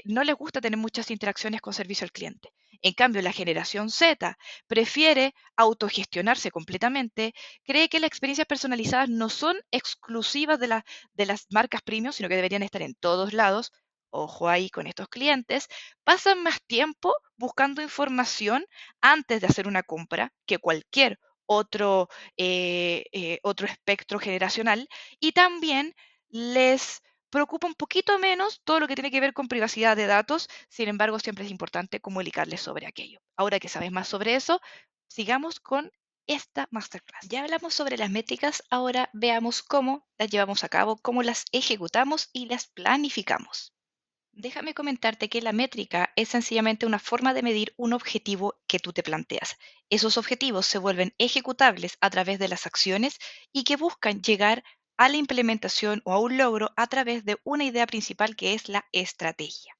no les gusta tener muchas interacciones con servicio al cliente. En cambio, la generación Z prefiere autogestionarse completamente, cree que las experiencias personalizadas no son exclusivas de las marcas premium, sino que deberían estar en todos lados. Ojo ahí con estos clientes, pasan más tiempo buscando información antes de hacer una compra que cualquier otro espectro generacional y también les preocupa un poquito menos todo lo que tiene que ver con privacidad de datos, sin embargo siempre es importante comunicarles sobre aquello. Ahora que sabes más sobre eso, sigamos con esta masterclass. Ya hablamos sobre las métricas, ahora veamos cómo las llevamos a cabo, cómo las ejecutamos y las planificamos. Déjame comentarte que la métrica es sencillamente una forma de medir un objetivo que tú te planteas. Esos objetivos se vuelven ejecutables a través de las acciones y que buscan llegar a la implementación o a un logro a través de una idea principal que es la estrategia.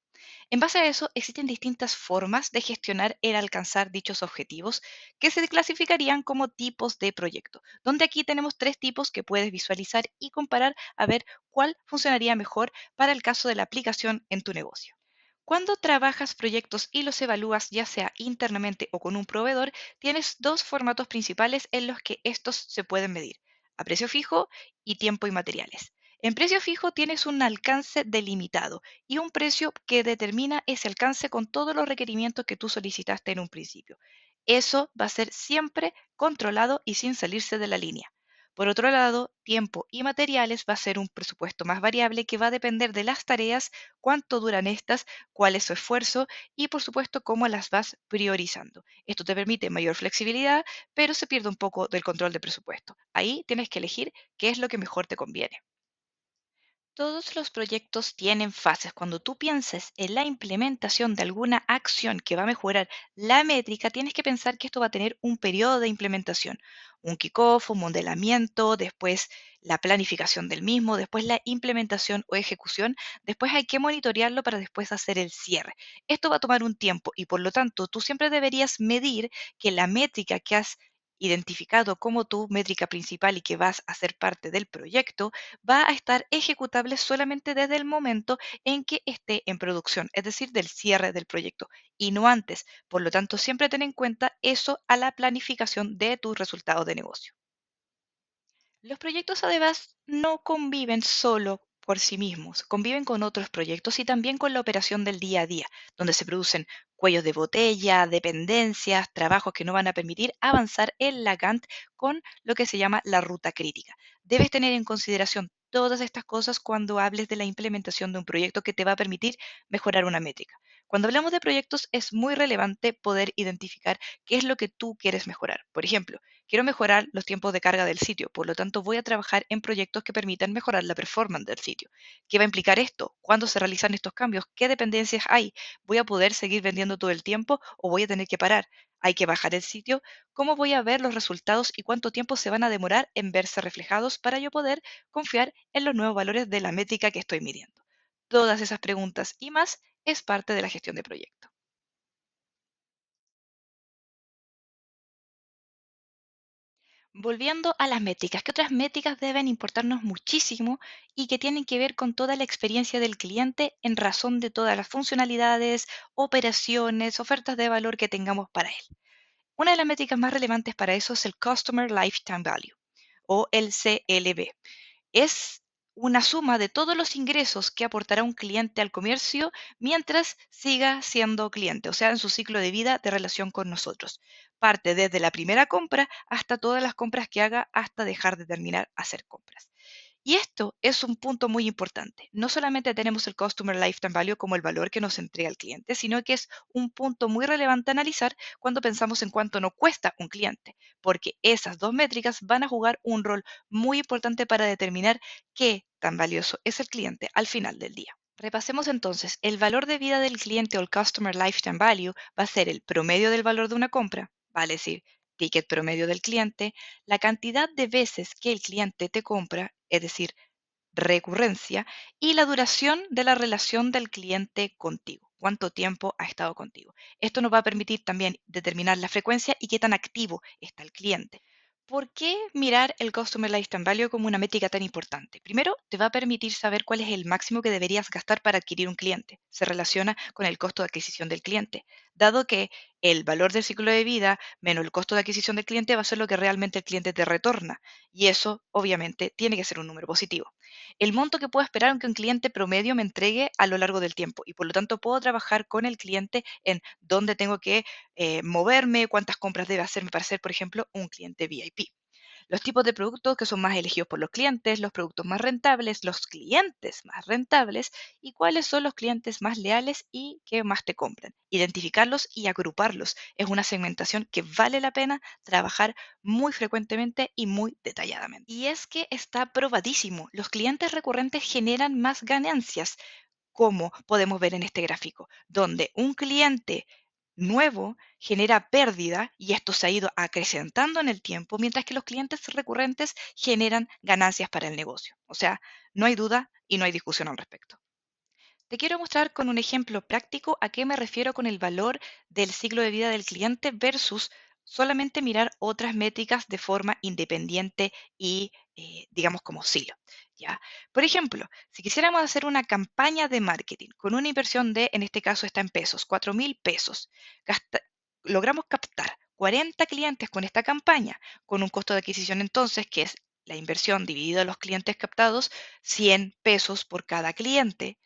En base a eso, existen distintas formas de gestionar el alcanzar dichos objetivos que se clasificarían como tipos de proyecto, donde aquí tenemos tres tipos que puedes visualizar y comparar a ver cuál funcionaría mejor para el caso de la aplicación en tu negocio. Cuando trabajas proyectos y los evalúas ya sea internamente o con un proveedor, tienes dos formatos principales en los que estos se pueden medir, a precio fijo y tiempo y materiales. En precio fijo tienes un alcance delimitado y un precio que determina ese alcance con todos los requerimientos que tú solicitaste en un principio. Eso va a ser siempre controlado y sin salirse de la línea. Por otro lado, tiempo y materiales va a ser un presupuesto más variable que va a depender de las tareas, cuánto duran estas, cuál es su esfuerzo y por supuesto cómo las vas priorizando. Esto te permite mayor flexibilidad, pero se pierde un poco del control de presupuesto. Ahí tienes que elegir qué es lo que mejor te conviene. Todos los proyectos tienen fases. Cuando tú pienses en la implementación de alguna acción que va a mejorar la métrica, tienes que pensar que esto va a tener un periodo de implementación, un kickoff, un modelamiento, después la planificación del mismo, después la implementación o ejecución, después hay que monitorearlo para después hacer el cierre. Esto va a tomar un tiempo y por lo tanto tú siempre deberías medir que la métrica que has identificado como tu métrica principal y que vas a ser parte del proyecto, va a estar ejecutable solamente desde el momento en que esté en producción, es decir, del cierre del proyecto y no antes. Por lo tanto, siempre ten en cuenta eso a la planificación de tus resultados de negocio. Los proyectos además no conviven solo por sí mismos, conviven con otros proyectos y también con la operación del día a día, donde se producen cuellos de botella, dependencias, trabajos que no van a permitir avanzar en la Gantt con lo que se llama la ruta crítica. Debes tener en consideración todas estas cosas cuando hables de la implementación de un proyecto que te va a permitir mejorar una métrica. Cuando hablamos de proyectos es muy relevante poder identificar qué es lo que tú quieres mejorar. Por ejemplo, quiero mejorar los tiempos de carga del sitio, por lo tanto voy a trabajar en proyectos que permitan mejorar la performance del sitio. ¿Qué va a implicar esto? ¿Cuándo se realizan estos cambios? ¿Qué dependencias hay? ¿Voy a poder seguir vendiendo todo el tiempo o voy a tener que parar? ¿Hay que bajar el sitio? ¿Cómo voy a ver los resultados y cuánto tiempo se van a demorar en verse reflejados para yo poder confiar en los nuevos valores de la métrica que estoy midiendo? Todas esas preguntas y más es parte de la gestión de proyecto. Volviendo a las métricas, ¿qué otras métricas deben importarnos muchísimo y que tienen que ver con toda la experiencia del cliente en razón de todas las funcionalidades, operaciones, ofertas de valor que tengamos para él? Una de las métricas más relevantes para eso es el Customer Lifetime Value o el CLV. Es una suma de todos los ingresos que aportará un cliente al comercio mientras siga siendo cliente, o sea, en su ciclo de vida de relación con nosotros. Parte desde la primera compra hasta todas las compras que haga hasta dejar de terminar a hacer compras. Y esto es un punto muy importante. No solamente tenemos el Customer Lifetime Value como el valor que nos entrega el cliente, sino que es un punto muy relevante a analizar cuando pensamos en cuánto nos cuesta un cliente, porque esas dos métricas van a jugar un rol muy importante para determinar qué tan valioso es el cliente al final del día. Repasemos entonces, el valor de vida del cliente o el Customer Lifetime Value va a ser el promedio del valor de una compra, vale decir, ticket promedio del cliente, la cantidad de veces que el cliente te compra, es decir, recurrencia, y la duración de la relación del cliente contigo, cuánto tiempo ha estado contigo. Esto nos va a permitir también determinar la frecuencia y qué tan activo está el cliente. ¿Por qué mirar el Customer Lifetime Value como una métrica tan importante? Primero, te va a permitir saber cuál es el máximo que deberías gastar para adquirir un cliente. Se relaciona con el costo de adquisición del cliente, dado que el valor del ciclo de vida menos el costo de adquisición del cliente va a ser lo que realmente el cliente te retorna. Y eso, obviamente, tiene que ser un número positivo. El monto que puedo esperar aunque un cliente promedio me entregue a lo largo del tiempo. Y por lo tanto, puedo trabajar con el cliente en dónde tengo que moverme, cuántas compras debe hacerme para ser, por ejemplo, un cliente VIP. Los tipos de productos que son más elegidos por los clientes, los productos más rentables, los clientes más rentables y cuáles son los clientes más leales y que más te compran. Identificarlos y agruparlos es una segmentación que vale la pena trabajar muy frecuentemente y muy detalladamente. Y es que está probadísimo, los clientes recurrentes generan más ganancias como podemos ver en este gráfico, donde un cliente nuevo genera pérdida y esto se ha ido acrecentando en el tiempo, mientras que los clientes recurrentes generan ganancias para el negocio. O sea, no hay duda y no hay discusión al respecto. Te quiero mostrar con un ejemplo práctico a qué me refiero con el valor del ciclo de vida del cliente versus solamente mirar otras métricas de forma independiente y, digamos, como silo. ¿Ya? Por ejemplo, si quisiéramos hacer una campaña de marketing con una inversión de, en este caso está en pesos, 4.000 pesos, gasta- logramos captar 40 clientes con esta campaña, con un costo de adquisición entonces que es la inversión dividida a los clientes captados, 100 pesos por cada cliente.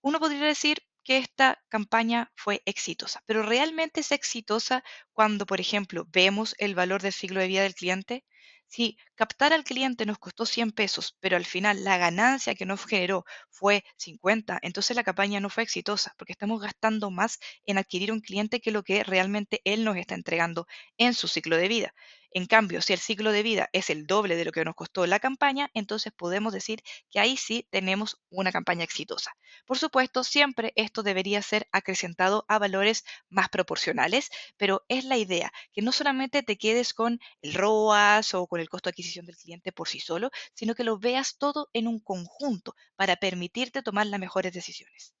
Uno podría decir que esta campaña fue exitosa, pero ¿realmente es exitosa cuando, por ejemplo, vemos el valor del ciclo de vida del cliente? Si captar al cliente nos costó 100 pesos, pero al final la ganancia que nos generó fue 50, entonces la campaña no fue exitosa porque estamos gastando más en adquirir un cliente que lo que realmente él nos está entregando en su ciclo de vida. En cambio, si el ciclo de vida es el doble de lo que nos costó la campaña, entonces podemos decir que ahí sí tenemos una campaña exitosa. Por supuesto, siempre esto debería ser acrecentado a valores más proporcionales, pero es la idea, que no solamente te quedes con el ROAS o con el costo de adquisición del cliente por sí solo, sino que lo veas todo en un conjunto para permitirte tomar las mejores decisiones.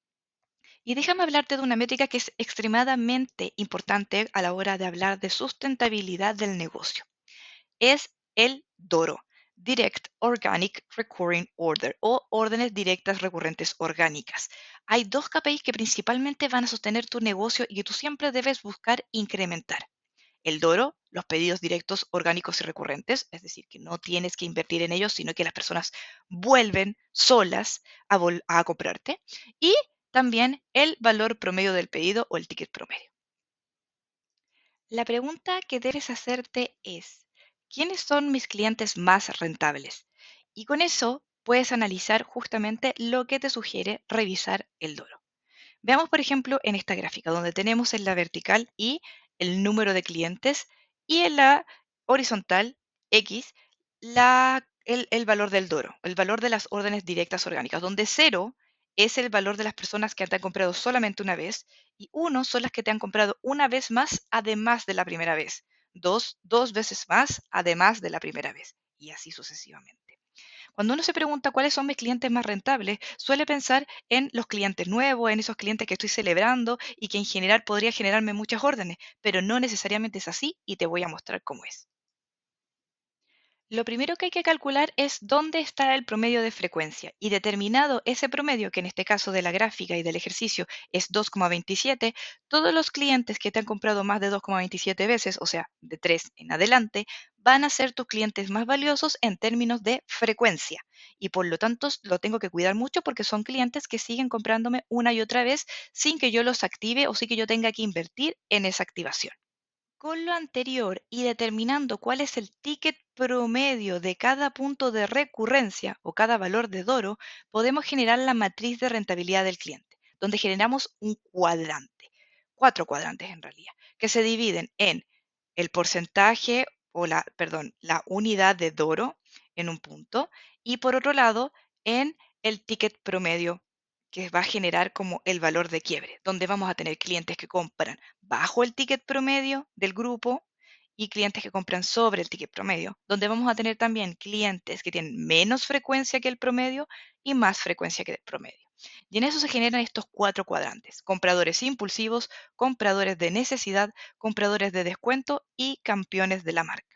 Y déjame hablarte de una métrica que es extremadamente importante a la hora de hablar de sustentabilidad del negocio. Es el DORO, Direct Organic Recurring Order o órdenes directas recurrentes orgánicas. Hay dos KPIs que principalmente van a sostener tu negocio y que tú siempre debes buscar incrementar. El DORO los pedidos directos orgánicos y recurrentes, es decir, que no tienes que invertir en ellos, sino que las personas vuelven solas a comprarte. Y también el valor promedio del pedido o el ticket promedio. La pregunta que debes hacerte es, ¿quiénes son mis clientes más rentables? Y con eso puedes analizar justamente lo que te sugiere revisar el Doro. Veamos, por ejemplo, en esta gráfica, donde tenemos en la vertical Y el número de clientes y en la horizontal X el valor del Doro, el valor de las órdenes directas orgánicas, donde cero es el valor de las personas que te han comprado solamente una vez y uno son las que te han comprado una vez más además de la primera vez, dos veces más además de la primera vez y así sucesivamente. Cuando uno se pregunta cuáles son mis clientes más rentables, suele pensar en los clientes nuevos, en esos clientes que estoy celebrando y que en general podría generarme muchas órdenes, pero no necesariamente es así y te voy a mostrar cómo es. Lo primero que hay que calcular es dónde está el promedio de frecuencia y determinado ese promedio, que en este caso de la gráfica y del ejercicio es 2,27, todos los clientes que te han comprado más de 2,27 veces, o sea, de 3 en adelante, van a ser tus clientes más valiosos en términos de frecuencia. Y por lo tanto, lo tengo que cuidar mucho porque son clientes que siguen comprándome una y otra vez sin que yo los active o sin que yo tenga que invertir en esa activación. Con lo anterior y determinando cuál es el ticket promedio de cada punto de recurrencia o cada valor de Doro, podemos generar la matriz de rentabilidad del cliente, donde generamos un cuadrante, cuatro cuadrantes en realidad, que se dividen en el porcentaje o la unidad de Doro en un punto y por otro lado en el ticket promedio que va a generar como el valor de quiebre, donde vamos a tener clientes que compran bajo el ticket promedio del grupo y clientes que compran sobre el ticket promedio, donde vamos a tener también clientes que tienen menos frecuencia que el promedio y más frecuencia que el promedio. Y en eso se generan estos cuatro cuadrantes: compradores impulsivos, compradores de necesidad, compradores de descuento y campeones de la marca.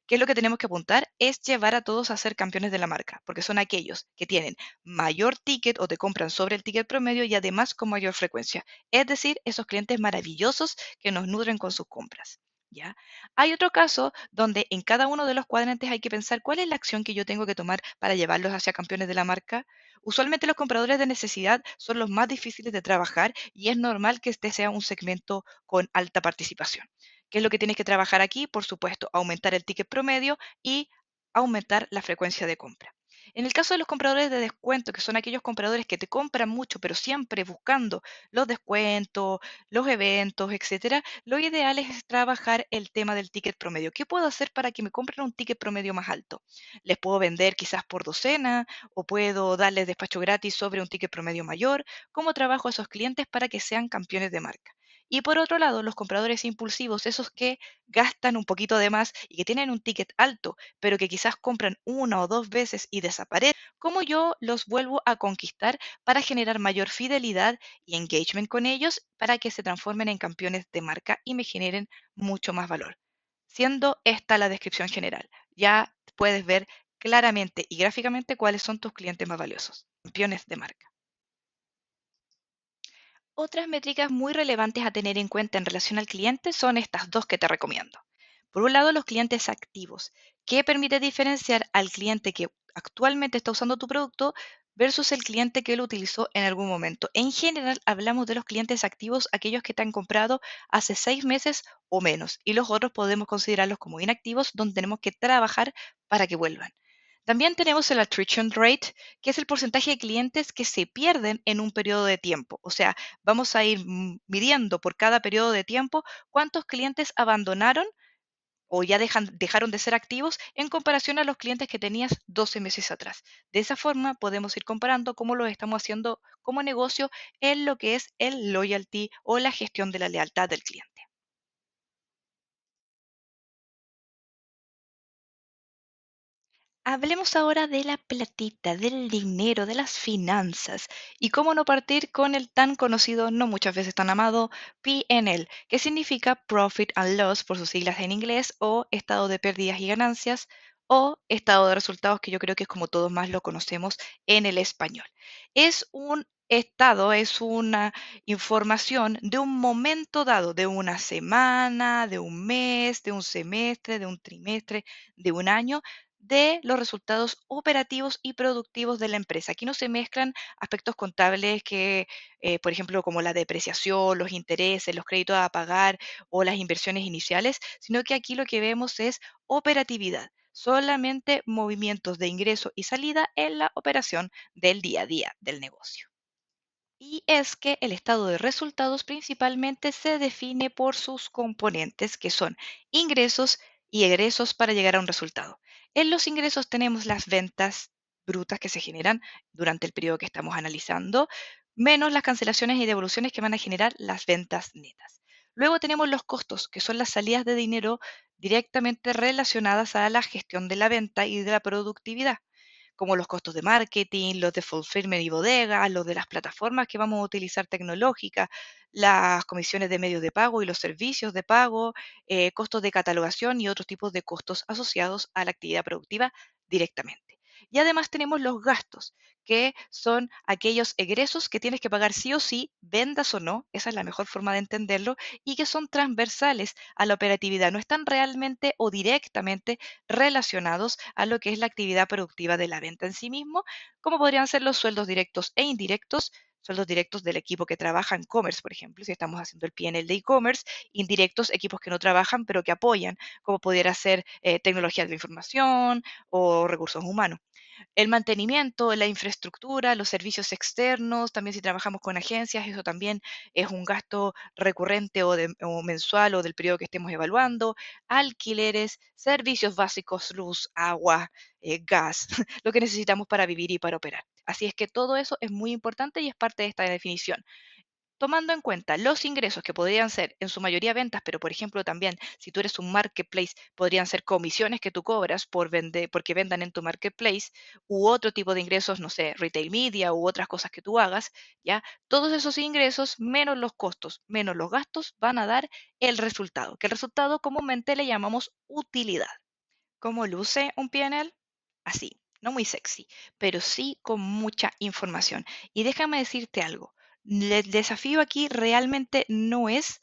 ¿Qué es lo que tenemos que apuntar? Es llevar a todos a ser campeones de la marca, porque son aquellos que tienen mayor ticket o te compran sobre el ticket promedio y además con mayor frecuencia. Es decir, esos clientes maravillosos que nos nutren con sus compras. ¿Ya? Hay otro caso donde en cada uno de los cuadrantes hay que pensar cuál es la acción que yo tengo que tomar para llevarlos hacia campeones de la marca. Usualmente los compradores de necesidad son los más difíciles de trabajar y es normal que este sea un segmento con alta participación. ¿Qué es lo que tienes que trabajar aquí? Por supuesto, aumentar el ticket promedio y aumentar la frecuencia de compra. En el caso de los compradores de descuento, que son aquellos compradores que te compran mucho, pero siempre buscando los descuentos, los eventos, etcétera, lo ideal es trabajar el tema del ticket promedio. ¿Qué puedo hacer para que me compren un ticket promedio más alto? Les puedo vender quizás por docena o puedo darles despacho gratis sobre un ticket promedio mayor. ¿Cómo trabajo a esos clientes para que sean campeones de marca? Y por otro lado, los compradores impulsivos, esos que gastan un poquito de más y que tienen un ticket alto, pero que quizás compran una o dos veces y desaparecen, ¿cómo yo los vuelvo a conquistar para generar mayor fidelidad y engagement con ellos para que se transformen en campeones de marca y me generen mucho más valor? Siendo esta la descripción general, ya puedes ver claramente y gráficamente cuáles son tus clientes más valiosos, campeones de marca. Otras métricas muy relevantes a tener en cuenta en relación al cliente son estas dos que te recomiendo. Por un lado, los clientes activos, que permite diferenciar al cliente que actualmente está usando tu producto versus el cliente que lo utilizó en algún momento. En general, hablamos de los clientes activos, aquellos que te han comprado hace 6 meses o menos, y los otros podemos considerarlos como inactivos, donde tenemos que trabajar para que vuelvan. También tenemos el attrition rate, que es el porcentaje de clientes que se pierden en un periodo de tiempo. O sea, vamos a ir midiendo por cada periodo de tiempo cuántos clientes abandonaron o ya dejaron de ser activos en comparación a los clientes que tenías 12 meses atrás. De esa forma podemos ir comparando cómo lo estamos haciendo como negocio en lo que es el loyalty o la gestión de la lealtad del cliente. Hablemos ahora de la platita, del dinero, de las finanzas y cómo no partir con el tan conocido, no muchas veces tan amado, P&L, que significa Profit and Loss por sus siglas en inglés o estado de pérdidas y ganancias o estado de resultados, que yo creo que es como todos más lo conocemos en el español. Es un estado es una información de un momento dado, de una semana, de un mes, de un semestre, de un trimestre, de un año, de los resultados operativos y productivos de la empresa. Aquí no se mezclan aspectos contables que, por ejemplo, como la depreciación, los intereses, los créditos a pagar o las inversiones iniciales, sino que aquí lo que vemos es operatividad, solamente movimientos de ingreso y salida en la operación del día a día del negocio. Y es que el estado de resultados principalmente se define por sus componentes, que son ingresos y egresos para llegar a un resultado. En los ingresos tenemos las ventas brutas que se generan durante el periodo que estamos analizando, menos las cancelaciones y devoluciones que van a generar las ventas netas. Luego tenemos los costos, que son las salidas de dinero directamente relacionadas a la gestión de la venta y de la productividad, como los costos de marketing, los de fulfillment y bodega, los de las plataformas que vamos a utilizar tecnológicas, las comisiones de medios de pago y los servicios de pago, costos de catalogación y otros tipos de costos asociados a la actividad productiva directamente. Y además tenemos los gastos, que son aquellos egresos que tienes que pagar sí o sí, vendas o no, esa es la mejor forma de entenderlo, y que son transversales a la operatividad, no están realmente o directamente relacionados a lo que es la actividad productiva de la venta en sí mismo, como podrían ser los sueldos directos e indirectos, sueldos directos del equipo que trabaja en commerce, por ejemplo, si estamos haciendo el PNL de e-commerce, indirectos equipos que no trabajan pero que apoyan, como pudiera ser tecnología de la información o recursos humanos. El mantenimiento, la infraestructura, los servicios externos, también si trabajamos con agencias, eso también es un gasto recurrente o mensual o del periodo que estemos evaluando, alquileres, servicios básicos, luz, agua, gas, lo que necesitamos para vivir y para operar. Así es que todo eso es muy importante y es parte de esta definición. Tomando en cuenta los ingresos que podrían ser en su mayoría ventas, pero por ejemplo también si tú eres un marketplace, podrían ser comisiones que tú cobras por vender, porque vendan en tu marketplace, u otro tipo de ingresos, no sé, retail media u otras cosas que tú hagas, ¿ya? Todos esos ingresos menos los costos, menos los gastos, van a dar el resultado, que el resultado comúnmente le llamamos utilidad. ¿Cómo luce un PNL? Así, no muy sexy, pero sí con mucha información. Y déjame decirte algo, el desafío aquí realmente no es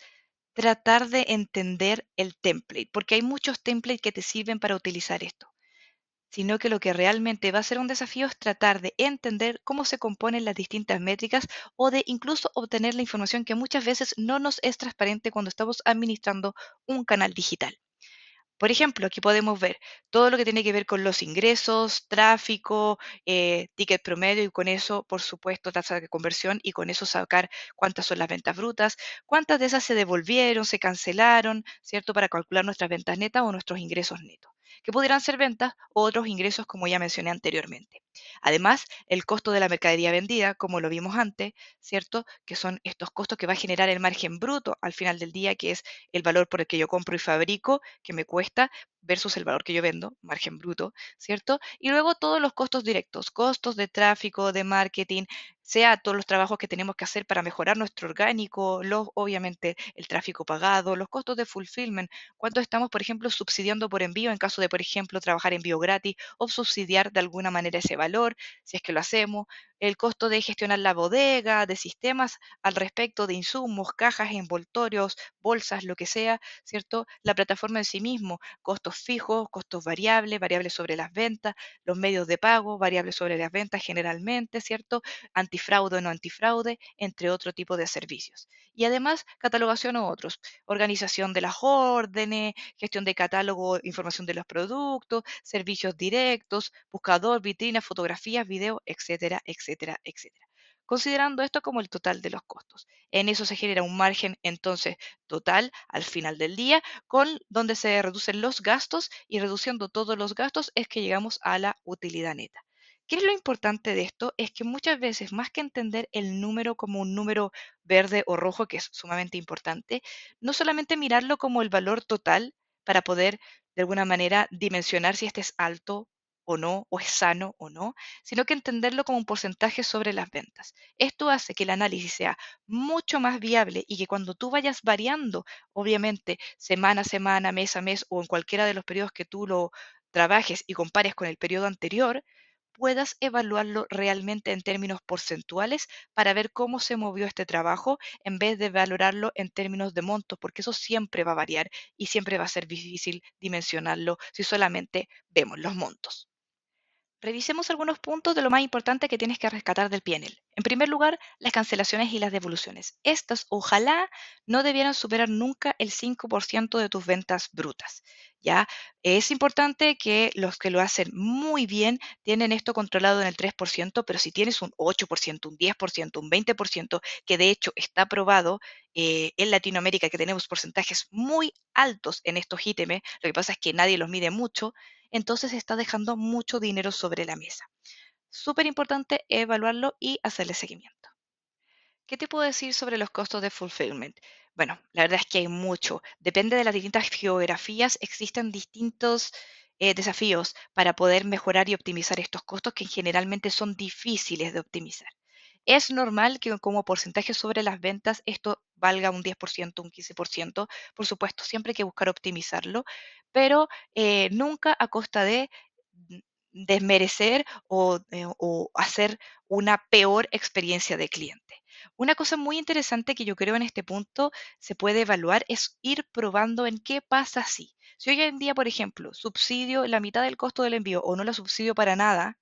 tratar de entender el template, porque hay muchos templates que te sirven para utilizar esto, sino que lo que realmente va a ser un desafío es tratar de entender cómo se componen las distintas métricas o de incluso obtener la información que muchas veces no nos es transparente cuando estamos administrando un canal digital. Por ejemplo, aquí podemos ver todo lo que tiene que ver con los ingresos, tráfico, ticket promedio y con eso, por supuesto, tasa de conversión y con eso sacar cuántas son las ventas brutas, cuántas de esas se devolvieron, se cancelaron, ¿cierto? Para calcular nuestras ventas netas o nuestros ingresos netos, que pudieran ser ventas o otros ingresos como ya mencioné anteriormente. Además, el costo de la mercadería vendida, como lo vimos antes, ¿cierto? Que son estos costos que va a generar el margen bruto al final del día, que es el valor por el que yo compro y fabrico, que me cuesta, versus el valor que yo vendo, margen bruto, ¿cierto? Y luego todos los costos directos, costos de tráfico, de marketing, sea todos los trabajos que tenemos que hacer para mejorar nuestro orgánico, obviamente el tráfico pagado, los costos de fulfillment, cuánto estamos, por ejemplo, subsidiando por envío en caso de, por ejemplo, trabajar envío gratis o subsidiar de alguna manera ese valor, si es que lo hacemos, el costo de gestionar la bodega, de sistemas al respecto de insumos, cajas, envoltorios, bolsas, lo que sea, ¿cierto? La plataforma en sí mismo, costos fijos, costos variables, variables sobre las ventas, los medios de pago, variables sobre las ventas generalmente, ¿cierto? Antifraude o no antifraude, entre otro tipo de servicios. Y además, catalogación u otros, organización de las órdenes, gestión de catálogo, información de los productos, servicios directos, buscador, vitrina, fotografías, video, etcétera, etcétera, etcétera. Considerando esto como el total de los costos. En eso se genera un margen entonces total al final del día, con donde se reducen los gastos y reduciendo todos los gastos es que llegamos a la utilidad neta. ¿Qué es lo importante de esto? Es que muchas veces, más que entender el número como un número verde o rojo, que es sumamente importante, no solamente mirarlo como el valor total para poder de alguna manera dimensionar si este es alto o no, o es sano o no, sino que entenderlo como un porcentaje sobre las ventas. Esto hace que el análisis sea mucho más viable y que cuando tú vayas variando, obviamente, semana a semana, mes a mes o en cualquiera de los periodos que tú lo trabajes y compares con el periodo anterior, puedas evaluarlo realmente en términos porcentuales para ver cómo se movió este trabajo en vez de valorarlo en términos de montos, porque eso siempre va a variar y siempre va a ser difícil dimensionarlo si solamente vemos los montos. Revisemos algunos puntos de lo más importante que tienes que rescatar del PNL. En primer lugar, las cancelaciones y las devoluciones. Estas ojalá no debieran superar nunca el 5% de tus ventas brutas. ¿Ya? Es importante que los que lo hacen muy bien tienen esto controlado en el 3%, pero si tienes un 8%, un 10%, un 20%, que de hecho está probado en Latinoamérica, que tenemos porcentajes muy altos en estos ítems, lo que pasa es que nadie los mide mucho, entonces está dejando mucho dinero sobre la mesa. Súper importante evaluarlo y hacerle seguimiento. ¿Qué te puedo decir sobre los costos de fulfillment? Bueno, la verdad es que hay mucho. Depende de las distintas geografías, existen distintos desafíos para poder mejorar y optimizar estos costos que generalmente son difíciles de optimizar. Es normal que como porcentaje sobre las ventas esto valga un 10%, un 15%. Por supuesto, siempre hay que buscar optimizarlo, pero nunca a costa de mm, desmerecer o hacer una peor experiencia de cliente. Una cosa muy interesante que yo creo en este punto se puede evaluar es ir probando en qué pasa si hoy en día, por ejemplo, subsidio la mitad del costo del envío o no la subsidio para nada,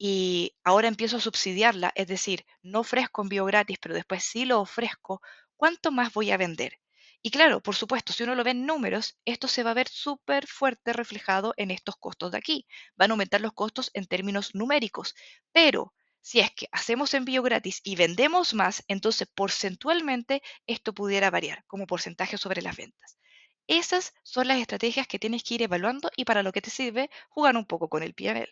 y ahora empiezo a subsidiarla, es decir, no ofrezco envío gratis, pero después sí lo ofrezco, ¿cuánto más voy a vender? Y claro, por supuesto, si uno lo ve en números, esto se va a ver súper fuerte reflejado en estos costos de aquí. Van a aumentar los costos en términos numéricos, pero si es que hacemos envío gratis y vendemos más, entonces porcentualmente esto pudiera variar como porcentaje sobre las ventas. Esas son las estrategias que tienes que ir evaluando y para lo que te sirve jugar un poco con el P&L.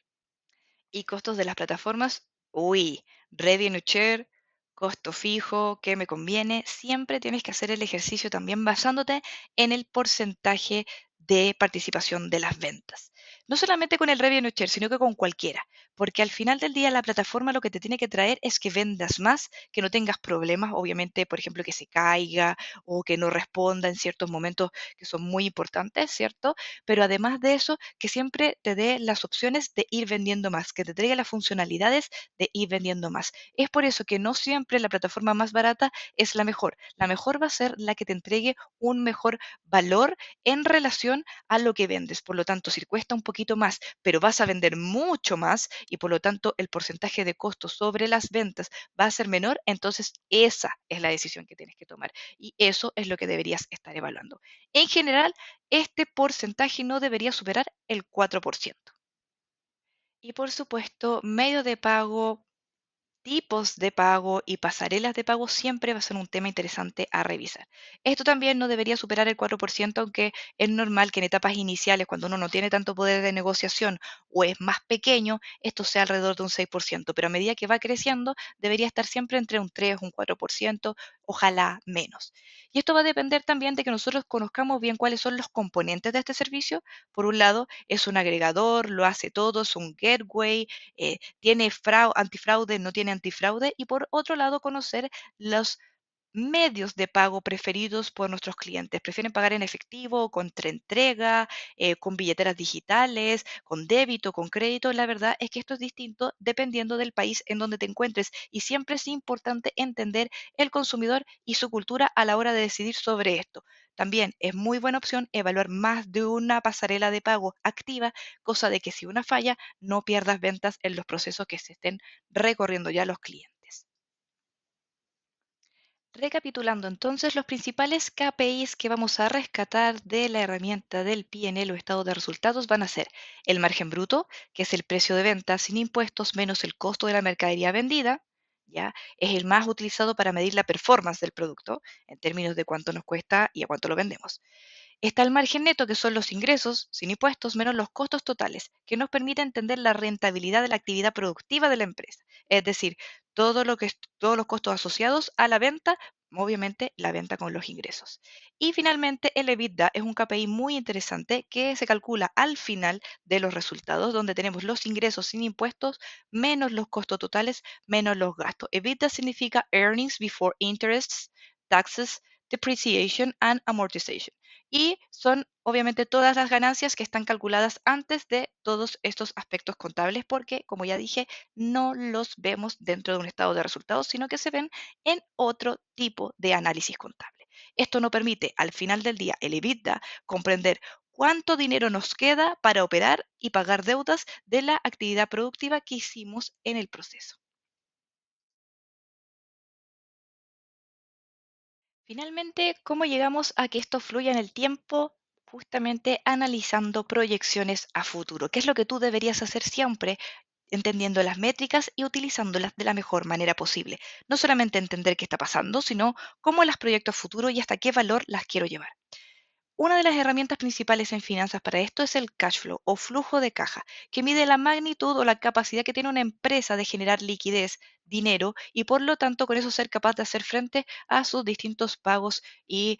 Y costos de las plataformas, uy, revenue share, costo fijo, qué me conviene. Siempre tienes que hacer el ejercicio también basándote en el porcentaje de participación de las ventas. No solamente con el revenue share, sino que con cualquiera, porque al final del día la plataforma lo que te tiene que traer es que vendas más, que no tengas problemas, obviamente, por ejemplo, que se caiga o que no responda en ciertos momentos que son muy importantes, ¿cierto? Pero además de eso, que siempre te dé las opciones de ir vendiendo más, que te traiga las funcionalidades de ir vendiendo más. Es por eso que no siempre la plataforma más barata es la mejor. La mejor va a ser la que te entregue un mejor valor en relación a lo que vendes. Por lo tanto, si cuesta un poquito más, pero vas a vender mucho más y por lo tanto el porcentaje de costo sobre las ventas va a ser menor, entonces esa es la decisión que tienes que tomar y eso es lo que deberías estar evaluando. En general, este porcentaje no debería superar el 4%. Y por supuesto, medio de pago, tipos de pago y pasarelas de pago siempre va a ser un tema interesante a revisar. Esto también no debería superar el 4%, aunque es normal que en etapas iniciales, cuando uno no tiene tanto poder de negociación o es más pequeño, esto sea alrededor de un 6%, pero a medida que va creciendo, debería estar siempre entre un 3, un 4%, ojalá menos. Y esto va a depender también de que nosotros conozcamos bien cuáles son los componentes de este servicio. Por un lado, es un agregador, lo hace todo, es un gateway, tiene antifraude, no tiene antifraude, y por otro lado conocer los medios de pago preferidos por nuestros clientes. ¿Prefieren pagar en efectivo, con entrega, con billeteras digitales, con débito, con crédito? La verdad es que esto es distinto dependiendo del país en donde te encuentres y siempre es importante entender el consumidor y su cultura a la hora de decidir sobre esto. También es muy buena opción evaluar más de una pasarela de pago activa, cosa de que si una falla no pierdas ventas en los procesos que se estén recorriendo ya los clientes. Recapitulando entonces, los principales KPIs que vamos a rescatar de la herramienta del PNL o estado de resultados van a ser el margen bruto, que es el precio de venta sin impuestos menos el costo de la mercadería vendida, ya es el más utilizado para medir la performance del producto en términos de cuánto nos cuesta y a cuánto lo vendemos. Está el margen neto, que son los ingresos sin impuestos menos los costos totales, que nos permite entender la rentabilidad de la actividad productiva de la empresa. Es decir, todos los costos asociados a la venta, obviamente la venta con los ingresos. Y finalmente, el EBITDA es un KPI muy interesante que se calcula al final de los resultados, donde tenemos los ingresos sin impuestos menos los costos totales menos los gastos. EBITDA significa Earnings Before Interests, Taxes, Depreciation and Amortization. y son obviamente todas las ganancias que están calculadas antes de todos estos aspectos contables, porque, como ya dije, no los vemos dentro de un estado de resultados, sino que se ven en otro tipo de análisis contable. Esto no permite, al final del día, el EBITDA, comprender cuánto dinero nos queda para operar y pagar deudas de la actividad productiva que hicimos en el proceso. Finalmente, ¿cómo llegamos a que esto fluya en el tiempo? Justamente analizando proyecciones a futuro, que es lo que tú deberías hacer siempre, entendiendo las métricas y utilizándolas de la mejor manera posible. No solamente entender qué está pasando, sino cómo las proyecto a futuro y hasta qué valor las quiero llevar. Una de las herramientas principales en finanzas para esto es el cash flow o flujo de caja, que mide la magnitud o la capacidad que tiene una empresa de generar liquidez, dinero, y por lo tanto con eso ser capaz de hacer frente a sus distintos pagos y,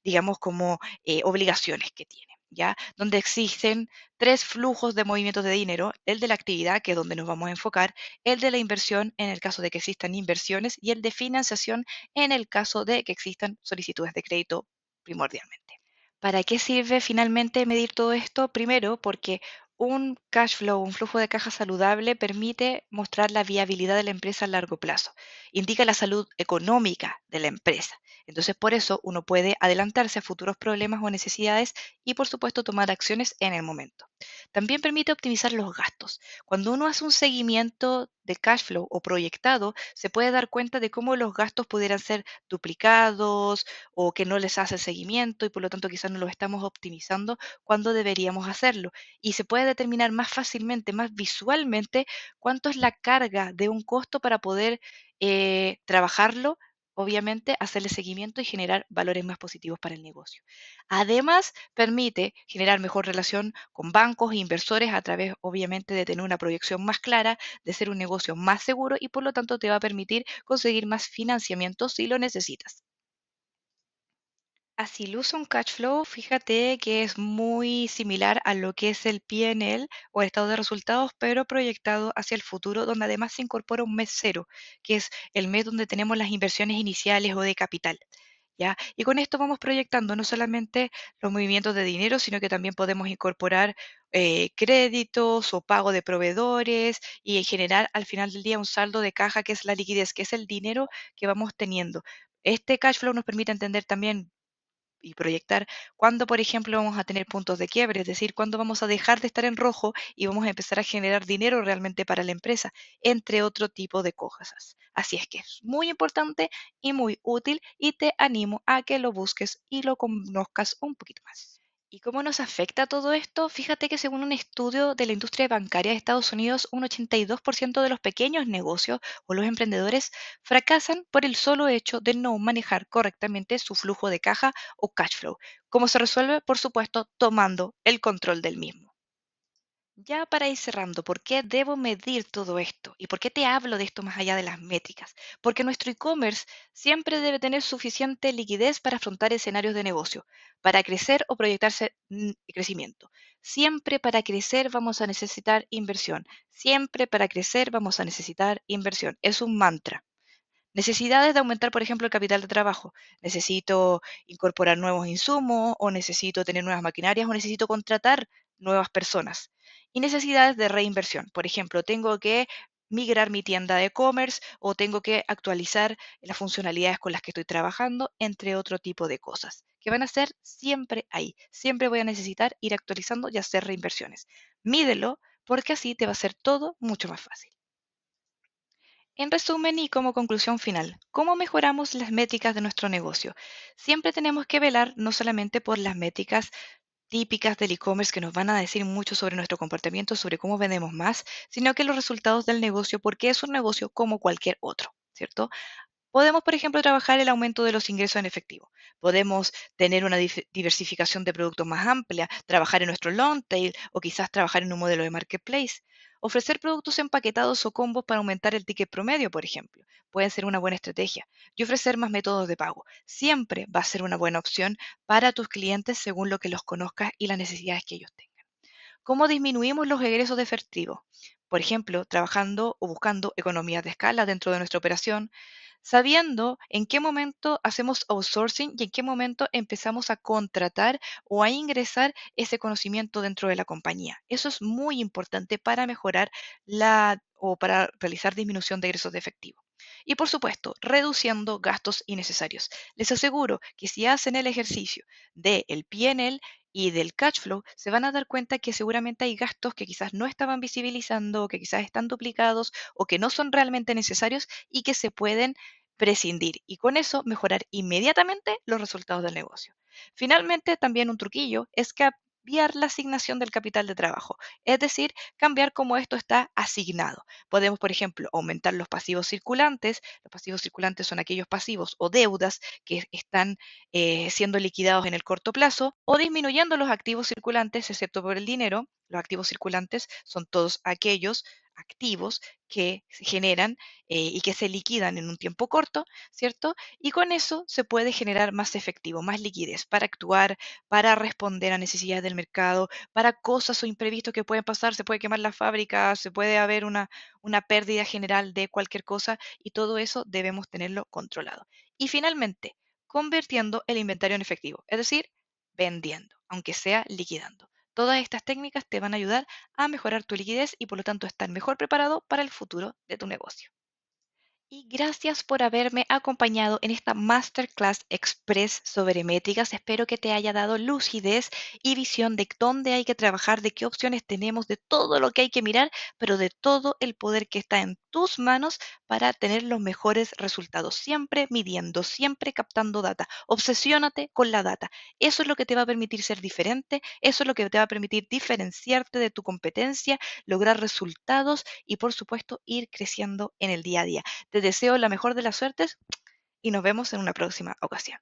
digamos, como obligaciones que tiene. ¿Ya? Donde existen tres flujos de movimientos de dinero, el de la actividad, que es donde nos vamos a enfocar, el de la inversión en el caso de que existan inversiones y el de financiación en el caso de que existan solicitudes de crédito primordialmente. ¿Para qué sirve finalmente medir todo esto? Primero, porque un cash flow, un flujo de caja saludable, permite mostrar la viabilidad de la empresa a largo plazo. Indica la salud económica de la empresa. Entonces, por eso uno puede adelantarse a futuros problemas o necesidades y, por supuesto, tomar acciones en el momento. También permite optimizar los gastos. Cuando uno hace un seguimiento de cash flow o proyectado, se puede dar cuenta de cómo los gastos pudieran ser duplicados, o que no les hace seguimiento y por lo tanto quizás no los estamos optimizando cuando deberíamos hacerlo. Y se puede determinar más fácilmente, más visualmente, cuánto es la carga de un costo para poder trabajarlo, obviamente, hacerle seguimiento y generar valores más positivos para el negocio. Además, permite generar mejor relación con bancos e inversores a través, obviamente, de tener una proyección más clara, de ser un negocio más seguro y por lo tanto te va a permitir conseguir más financiamiento si lo necesitas. Así luce un cash flow, fíjate que es muy similar a lo que es el P&L o el estado de resultados, pero proyectado hacia el futuro, donde además se incorpora un mes cero, que es el mes donde tenemos las inversiones iniciales o de capital. ¿Ya? Y con esto vamos proyectando no solamente los movimientos de dinero, sino que también podemos incorporar créditos o pago de proveedores y en general al final del día un saldo de caja que es la liquidez, que es el dinero que vamos teniendo. Este cash flow nos permite entender también y proyectar cuándo, por ejemplo, vamos a tener puntos de quiebre, es decir, cuándo vamos a dejar de estar en rojo y vamos a empezar a generar dinero realmente para la empresa, entre otro tipo de cosas. Así es que es muy importante y muy útil y te animo a que lo busques y lo conozcas un poquito más. ¿Y cómo nos afecta todo esto? Fíjate que según un estudio de la industria bancaria de Estados Unidos, un 82% de los pequeños negocios o los emprendedores fracasan por el solo hecho de no manejar correctamente su flujo de caja o cash flow. ¿Cómo se resuelve? Por supuesto, tomando el control del mismo. Ya para ir cerrando, ¿por qué debo medir todo esto? ¿Y por qué te hablo de esto más allá de las métricas? Porque nuestro e-commerce siempre debe tener suficiente liquidez para afrontar escenarios de negocio, para crecer o proyectarse crecimiento. Siempre para crecer vamos a necesitar inversión. Siempre para crecer vamos a necesitar inversión. Es un mantra. Necesidades de aumentar, por ejemplo, el capital de trabajo. Necesito incorporar nuevos insumos o necesito tener nuevas maquinarias o necesito contratar nuevas personas. Y necesidades de reinversión. Por ejemplo, tengo que migrar mi tienda de e-commerce o tengo que actualizar las funcionalidades con las que estoy trabajando, entre otro tipo de cosas, que van a ser siempre ahí. Siempre voy a necesitar ir actualizando y hacer reinversiones. Mídelo porque así te va a hacer todo mucho más fácil. En resumen y como conclusión final, ¿cómo mejoramos las métricas de nuestro negocio? Siempre tenemos que velar no solamente por las métricas típicas del e-commerce que nos van a decir mucho sobre nuestro comportamiento, sobre cómo vendemos más, sino que los resultados del negocio, porque es un negocio como cualquier otro, ¿cierto? Podemos, por ejemplo, trabajar el aumento de los ingresos en efectivo. Podemos tener una diversificación de productos más amplia, trabajar en nuestro long tail o quizás trabajar en un modelo de marketplace. Ofrecer productos empaquetados o combos para aumentar el ticket promedio, por ejemplo, pueden ser una buena estrategia. Y ofrecer más métodos de pago. Siempre va a ser una buena opción para tus clientes según lo que los conozcas y las necesidades que ellos tengan. ¿Cómo disminuimos los egresos de efectivo? Por ejemplo, trabajando o buscando economías de escala dentro de nuestra operación, sabiendo en qué momento hacemos outsourcing y en qué momento empezamos a contratar o a ingresar ese conocimiento dentro de la compañía. Eso es muy importante para mejorar o para realizar disminución de egresos de efectivo. Y por supuesto, reduciendo gastos innecesarios. Les aseguro que si hacen el ejercicio del PNL y del cash flow, se van a dar cuenta que seguramente hay gastos que quizás no estaban visibilizando, o que quizás están duplicados o que no son realmente necesarios y que se pueden prescindir y con eso mejorar inmediatamente los resultados del negocio. Finalmente, también un truquillo es cambiar la asignación del capital de trabajo, es decir, cambiar cómo esto está asignado. Podemos, por ejemplo, aumentar los pasivos circulantes. Los pasivos circulantes son aquellos pasivos o deudas que están siendo liquidados en el corto plazo o disminuyendo los activos circulantes, excepto por el dinero. Los activos circulantes son todos aquellos activos que se generan y que se liquidan en un tiempo corto, ¿cierto? Y con eso se puede generar más efectivo, más liquidez para actuar, para responder a necesidades del mercado, para cosas o imprevistos que pueden pasar. Se puede quemar la fábrica, se puede haber una pérdida general de cualquier cosa y todo eso debemos tenerlo controlado. Y finalmente, convirtiendo el inventario en efectivo, es decir, vendiendo, aunque sea liquidando. Todas estas técnicas te van a ayudar a mejorar tu liquidez y por lo tanto estar mejor preparado para el futuro de tu negocio. Y gracias por haberme acompañado en esta Masterclass Express sobre métricas. Espero que te haya dado lucidez y visión de dónde hay que trabajar, de qué opciones tenemos, de todo lo que hay que mirar, pero de todo el poder que está en tus manos para tener los mejores resultados. Siempre midiendo, siempre captando data. Obsesiónate con la data. Eso es lo que te va a permitir ser diferente, eso es lo que te va a permitir diferenciarte de tu competencia, lograr resultados y por supuesto ir creciendo en el día a día. Te deseo la mejor de las suertes y nos vemos en una próxima ocasión.